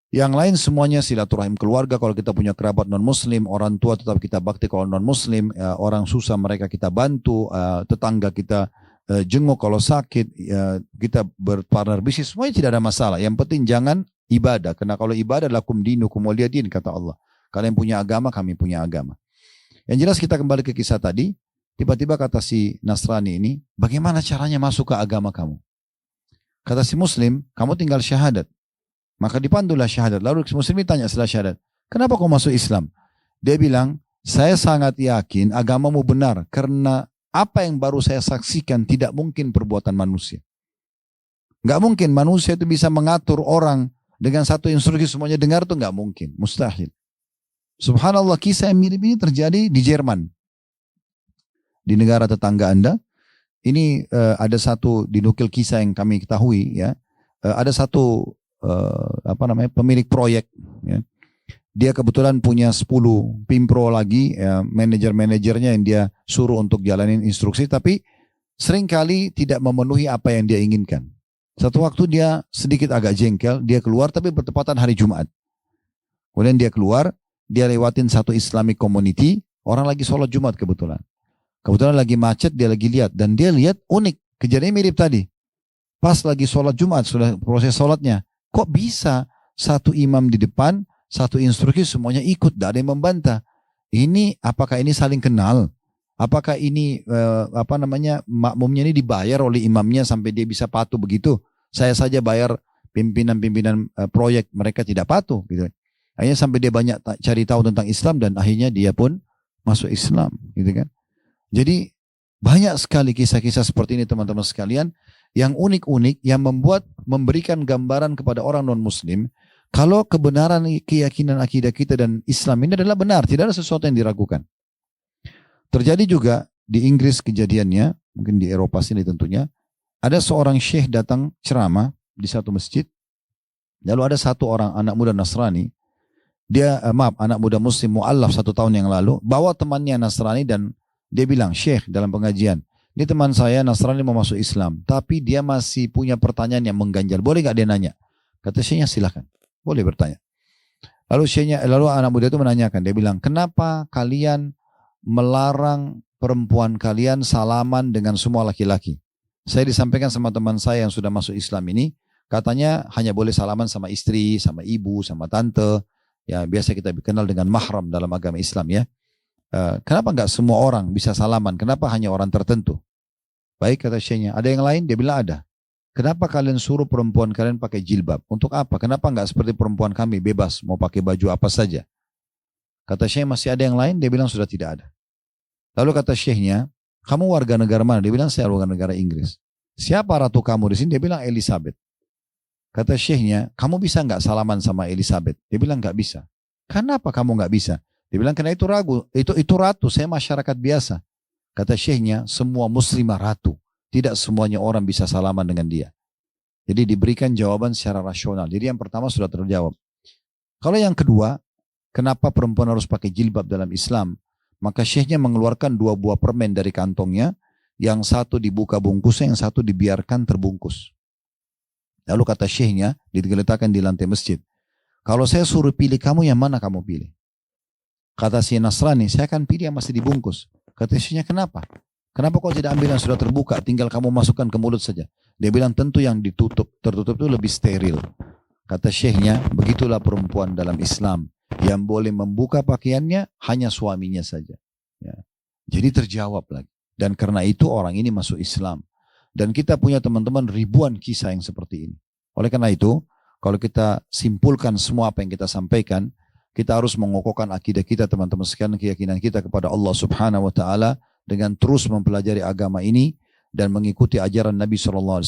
Yang lain semuanya silaturahim keluarga, kalau kita punya kerabat non-muslim, orang tua tetap kita bakti kalau non-muslim, orang susah mereka kita bantu, tetangga kita jenguk kalau sakit, kita berpartner bisnis, semuanya tidak ada masalah. Yang penting jangan ibadah, karena kalau ibadah lakum dinukum waliyadin, kata Allah. Kalian punya agama, kami punya agama. Yang jelas kita kembali ke kisah tadi, tiba-tiba kata si Nasrani ini, bagaimana caranya masuk ke agama kamu? Kata si Muslim, kamu tinggal syahadat. Maka dipandulah syahadat. Lalu si Muslim ditanya setelah syahadat, kenapa kau masuk Islam? Dia bilang, saya sangat yakin agamamu benar, karena apa yang baru saya saksikan tidak mungkin perbuatan manusia. Gak mungkin manusia itu bisa mengatur orang dengan satu instruksi semuanya dengar, itu gak mungkin, mustahil. Subhanallah, kisah yang mirip ini terjadi di Jerman. Di negara tetangga Anda, ini ada satu dinukil kisah yang kami ketahui, ya. Ada satu pemilik proyek, ya. Dia kebetulan punya 10 pimpro lagi, ya, manajer-manajernya yang dia suruh untuk jalanin instruksi, tapi seringkali tidak memenuhi apa yang dia inginkan. Satu waktu dia sedikit agak jengkel, dia keluar tapi bertepatan hari Jumat. Kemudian dia keluar, dia lewatin satu Islamic community, orang lagi sholat Jumat kebetulan. Kebetulan lagi macet, dia lagi lihat. Dan dia lihat unik, kejadiannya mirip tadi. Pas lagi sholat Jumat, sudah proses sholatnya. Kok bisa satu imam di depan, satu instruksi semuanya ikut, tidak ada yang membantah. Ini, apakah ini saling kenal? Apakah ini, makmumnya ini dibayar oleh imamnya sampai dia bisa patuh begitu? Saya saja bayar pimpinan-pimpinan proyek, mereka tidak patuh gitu. Akhirnya sampai dia banyak cari tahu tentang Islam dan akhirnya dia pun masuk Islam, gitu kan. Jadi banyak sekali kisah-kisah seperti ini teman-teman sekalian yang unik-unik yang memberikan gambaran kepada orang non-muslim kalau kebenaran keyakinan akidah kita dan Islam ini adalah benar, tidak ada sesuatu yang diragukan. Terjadi juga di Inggris kejadiannya, mungkin di Eropa sini tentunya, ada seorang syekh datang ceramah di satu masjid, lalu ada satu orang anak muda Nasrani. Dia, anak muda muslim mu'allaf 1 tahun yang lalu, bawa temannya Nasrani dan dia bilang, Syekh dalam pengajian, ini teman saya Nasrani mau masuk Islam, tapi dia masih punya pertanyaan yang mengganjal, boleh gak dia nanya? Kata Syekhnya silakan, boleh bertanya. Lalu anak muda itu menanyakan, dia bilang, kenapa kalian melarang perempuan kalian salaman dengan semua laki-laki? Saya disampaikan sama teman saya yang sudah masuk Islam ini, katanya hanya boleh salaman sama istri, sama ibu, sama tante. Ya, biasa kita kenal dengan mahram dalam agama Islam, ya. Kenapa enggak semua orang bisa salaman? Kenapa hanya orang tertentu? Baik, kata syekhnya. Ada yang lain? Dia bilang ada. Kenapa kalian suruh perempuan kalian pakai jilbab? Untuk apa? Kenapa enggak seperti perempuan kami bebas mau pakai baju apa saja? Kata syekh, masih ada yang lain? Dia bilang sudah tidak ada. Lalu kata syekhnya, kamu warga negara mana? Dia bilang saya warga negara Inggris. Siapa ratu kamu di sini? Dia bilang Elizabeth. Kata syekhnya, kamu bisa nggak salaman sama Elizabeth? Dia bilang nggak bisa. Kenapa kamu nggak bisa? Dia bilang karena itu itu ratu, saya masyarakat biasa. Kata syekhnya, semua muslimah ratu. Tidak semuanya orang bisa salaman dengan dia. Jadi diberikan jawaban secara rasional. Jadi yang pertama sudah terjawab. Kalau yang kedua, kenapa perempuan harus pakai jilbab dalam Islam? Maka syekhnya mengeluarkan 2 buah permen dari kantongnya. Yang satu dibuka bungkusnya, yang satu dibiarkan terbungkus. Lalu kata syekhnya, digeletakkan di lantai masjid. Kalau saya suruh pilih kamu, yang mana kamu pilih? Kata si Nasrani, saya akan pilih yang masih dibungkus. Kata istrinya, kenapa? Kenapa kau tidak ambil yang sudah terbuka, tinggal kamu masukkan ke mulut saja? Dia bilang, tentu yang tertutup itu lebih steril. Kata syekhnya, begitulah perempuan dalam Islam. Yang boleh membuka pakaiannya hanya suaminya saja. Ya. Jadi terjawab lagi. Dan karena itu orang ini masuk Islam. Dan kita punya teman-teman ribuan kisah yang seperti ini. Oleh karena itu, kalau kita simpulkan semua apa yang kita sampaikan, kita harus mengokohkan akidah kita teman-teman sekalian, keyakinan kita kepada Allah Subhanahu wa taala dengan terus mempelajari agama ini dan mengikuti ajaran Nabi SAW.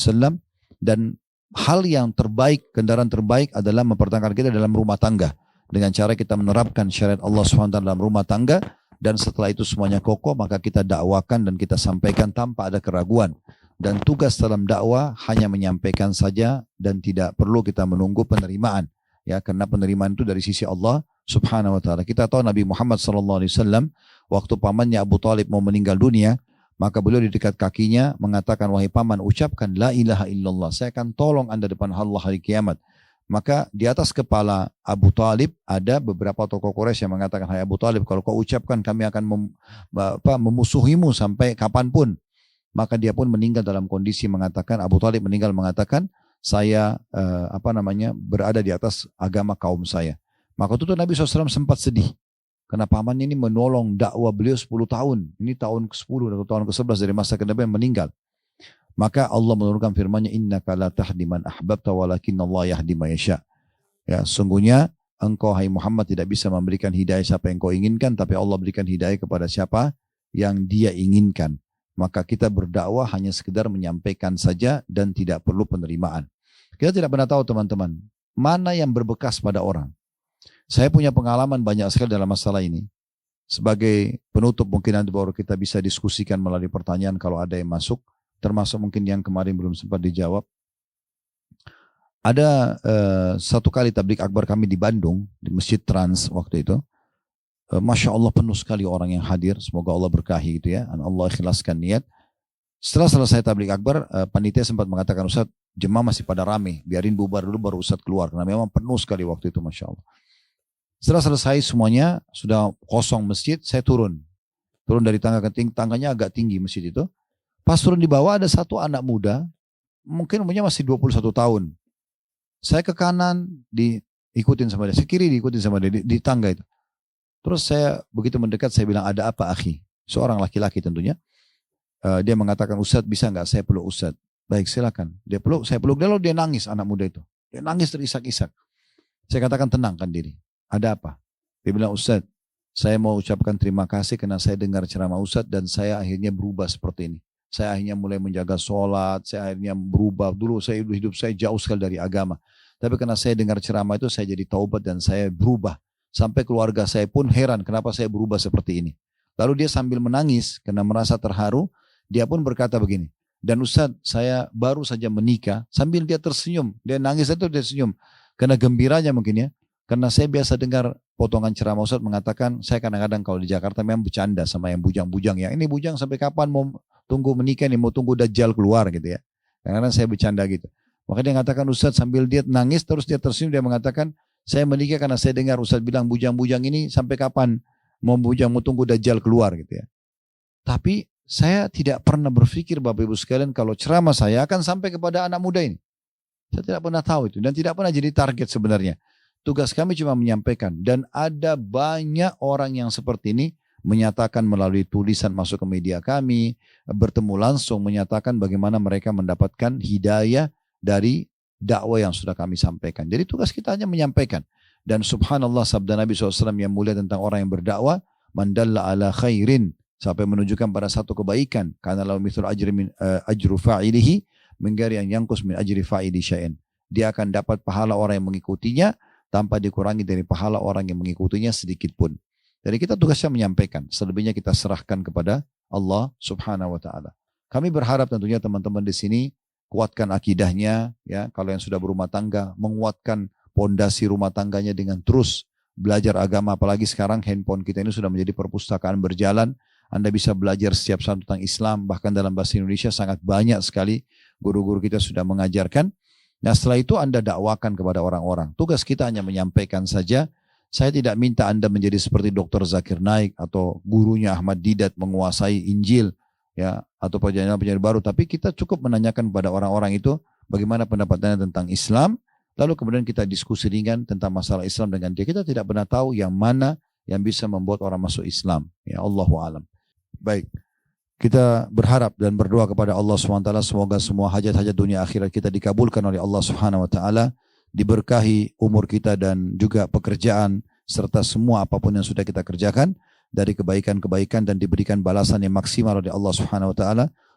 Dan hal yang terbaik, kendaraan terbaik adalah mempertahankan kita dalam rumah tangga dengan cara kita menerapkan syariat Allah SWT dalam rumah tangga. Dan setelah itu semuanya kokoh, maka kita dakwakan dan kita sampaikan tanpa ada keraguan. Dan tugas dalam dakwah hanya menyampaikan saja dan tidak perlu kita menunggu penerimaan. Ya, karena penerimaan itu dari sisi Allah Subhanahu wa taala. Kita tahu Nabi Muhammad SAW waktu pamannya Abu Talib mau meninggal dunia, maka beliau di dekat kakinya mengatakan, wahai paman, ucapkan la ilaha illallah, saya akan tolong anda depan Allah hari kiamat. Maka di atas kepala Abu Talib ada beberapa tokoh Quraisy yang mengatakan, hai Abu Talib, kalau kau ucapkan kami akan memusuhimu sampai kapanpun. Maka dia pun meninggal dalam kondisi mengatakan, Abu Talib meninggal mengatakan, saya berada di atas agama kaum saya. Maka itu Nabi SAW sempat sedih. Karena pamannya ini menolong dakwah beliau 10 tahun. Ini tahun ke-10 atau tahun ke-11 dari masa Nabi meninggal. Maka Allah menurunkan firman-Nya, innaka la tahdi man ahbabta walakinnallaha yahdi man yasha. Ya, sungguhnya engkau hai Muhammad tidak bisa memberikan hidayah siapa yang kau inginkan, tapi Allah berikan hidayah kepada siapa yang Dia inginkan. Maka kita berdakwah hanya sekedar menyampaikan saja dan tidak perlu penerimaan. Kita tidak pernah tahu teman-teman, mana yang berbekas pada orang. Saya punya pengalaman banyak sekali dalam masalah ini. Sebagai penutup mungkin nanti baru kita bisa diskusikan melalui pertanyaan kalau ada yang masuk. Termasuk mungkin yang kemarin belum sempat dijawab. Ada satu kali tabligh akbar kami di Bandung, di Masjid Trans waktu itu. Masya Allah penuh sekali orang yang hadir. Semoga Allah berkahi gitu ya. Dan Allah ikhlaskan niat. Setelah selesai tabligh akbar, panitia sempat mengatakan, Ustaz, jemaah masih pada rame. Biarin bubar dulu baru Ustaz keluar. Karena memang penuh sekali waktu itu, Masya Allah. Setelah selesai semuanya, sudah kosong masjid, saya turun. Turun dari tangga ke tangganya agak tinggi masjid itu. Pas turun di bawah ada satu anak muda, mungkin umurnya masih 21 tahun. Saya ke kanan diikutin sama dia, ke kiri diikutin sama dia di tangga itu. Terus saya begitu mendekat saya bilang, ada apa akhi? Seorang laki-laki tentunya. Dia mengatakan, Ustadz bisa nggak saya peluk Ustadz? Baik silakan. Dia peluk, saya peluk dia lalu dia nangis anak muda itu. Dia nangis terisak-isak. Saya katakan tenangkan diri. Ada apa? Dia bilang, Ustadz, saya mau ucapkan terima kasih karena saya dengar ceramah Ustadz dan saya akhirnya berubah seperti ini. Saya akhirnya mulai menjaga sholat, saya akhirnya berubah. Dulu hidup saya jauh sekali dari agama. Tapi karena saya dengar ceramah itu, saya jadi taubat dan saya berubah. Sampai keluarga saya pun heran kenapa saya berubah seperti ini. Lalu dia sambil menangis karena merasa terharu, dia pun berkata begini, dan Ustadz saya baru saja menikah, sambil dia tersenyum. Dia nangis itu dia senyum. Karena gembiranya mungkin ya. Karena saya biasa dengar potongan ceramah Ustadz mengatakan, saya kadang-kadang kalau di Jakarta memang bercanda sama yang bujang-bujang. Ya ini bujang sampai kapan mau tunggu menikah nih, mau tunggu Dajjal keluar gitu ya. Kadang-kadang saya bercanda gitu. Maka dia mengatakan Ustadz sambil dia nangis terus dia tersenyum, dia mengatakan, saya menikah karena saya dengar Ustadz bilang bujang-bujang ini sampai kapan mau tunggu Dajjal keluar gitu ya. Tapi saya tidak pernah berpikir Bapak Ibu sekalian kalau ceramah saya akan sampai kepada anak muda ini. Saya tidak pernah tahu itu dan tidak pernah jadi target sebenarnya. Tugas kami cuma menyampaikan dan ada banyak orang yang seperti ini menyatakan melalui tulisan masuk ke media kami, bertemu langsung menyatakan bagaimana mereka mendapatkan hidayah dari dakwah yang sudah kami sampaikan. Jadi tugas kita hanya menyampaikan. Dan subhanallah sabda Nabi SAW yang mulia tentang orang yang berdakwah, man dalla ala khairin, sampai menunjukkan pada satu kebaikan, karena lahu mithlu ajru fa'ilihi min ghairi an yanqus min ajri fa'ili syai'in. Dia akan dapat pahala orang yang mengikutinya tanpa dikurangi dari pahala orang yang mengikutinya sedikit pun. Jadi kita tugasnya menyampaikan, selebihnya kita serahkan kepada Allah Subhanahu wa taala. Kami berharap tentunya teman-teman di sini kuatkan akidahnya ya, kalau yang sudah berumah tangga menguatkan pondasi rumah tangganya dengan terus belajar agama, apalagi sekarang handphone kita ini sudah menjadi perpustakaan berjalan. Anda bisa belajar setiap saat tentang Islam, bahkan dalam bahasa Indonesia sangat banyak sekali guru-guru kita sudah mengajarkan. Nah setelah itu Anda dakwakan kepada orang-orang. Tugas kita hanya menyampaikan saja. Saya tidak minta Anda menjadi seperti Dr. Zakir Naik atau gurunya Ahmad Didat menguasai Injil, ya, atau penjelasan baru. Tapi kita cukup menanyakan kepada orang-orang itu bagaimana pendapatnya tentang Islam. Lalu kemudian kita diskusi ringan tentang masalah Islam dengan dia. Kita tidak pernah tahu yang mana yang bisa membuat orang masuk Islam. Ya, Allahu a'lam. Baik. Kita berharap dan berdoa kepada Allah SWT semoga semua hajat-hajat dunia akhirat kita dikabulkan oleh Allah SWT, diberkahi umur kita dan juga pekerjaan serta semua apapun yang sudah kita kerjakan dari kebaikan-kebaikan dan diberikan balasan yang maksimal oleh Allah SWT.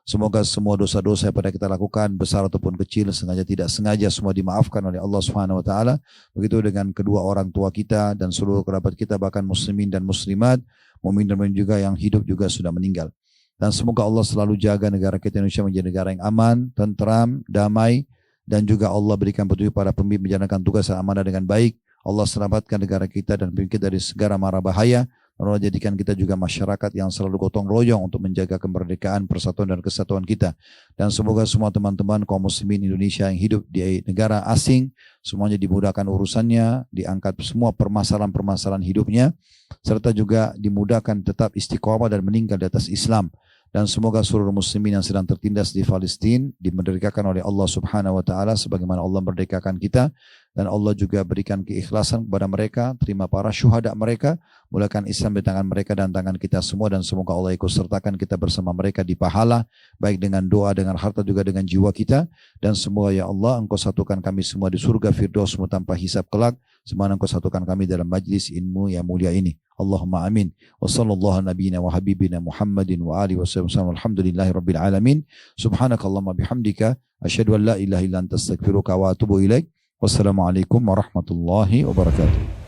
Semoga semua dosa-dosa yang pada kita lakukan besar ataupun kecil, sengaja tidak sengaja, semua dimaafkan oleh Allah SWT. Begitu dengan kedua orang tua kita dan seluruh kerabat kita, bahkan muslimin dan muslimat, mukmin dan mukmin juga yang hidup juga sudah meninggal. Dan semoga Allah selalu jaga negara kita Indonesia menjadi negara yang aman, tentram, damai, dan juga Allah berikan petunjuk para pemimpin menjalankan tugas dan amanah dengan baik. Allah selamatkan negara kita dan pemimpin kita dari segala mara bahaya. Allah jadikan kita juga masyarakat yang selalu gotong royong untuk menjaga kemerdekaan, persatuan dan kesatuan kita. Dan semoga semua teman-teman kaum muslimin Indonesia yang hidup di negara asing, semuanya dimudahkan urusannya, diangkat semua permasalahan-permasalahan hidupnya, serta juga dimudahkan tetap istiqomah dan meninggal di atas Islam. Dan semoga seluruh muslimin yang sedang tertindas di Palestina dimerdekakan oleh Allah Subhanahu wa taala sebagaimana Allah merdekakan kita, dan Allah juga berikan keikhlasan kepada mereka, terima para syuhada mereka, mulakan Islam di tangan mereka dan tangan kita semua, dan semoga Allah ikut sertakan kita bersama mereka di pahala, baik dengan doa, dengan harta, juga dengan jiwa kita. Dan semoga ya Allah Engkau satukan kami semua di surga Firdausmu tanpa hisab kelak, semoga Engkau satukan kami dalam majlis ilmu yang mulia ini. Allahumma amin. Wa sallallahu nabiyina wa habibina Muhammadin wa alihi wa sallam. Alhamdulillahi rabbil alamin. Subhanakallahumma bihamdika asyhadu an la ilaha illa anta astaghfiruka wa atubu ilaik. Wassalamualaikum warahmatullahi wabarakatuh.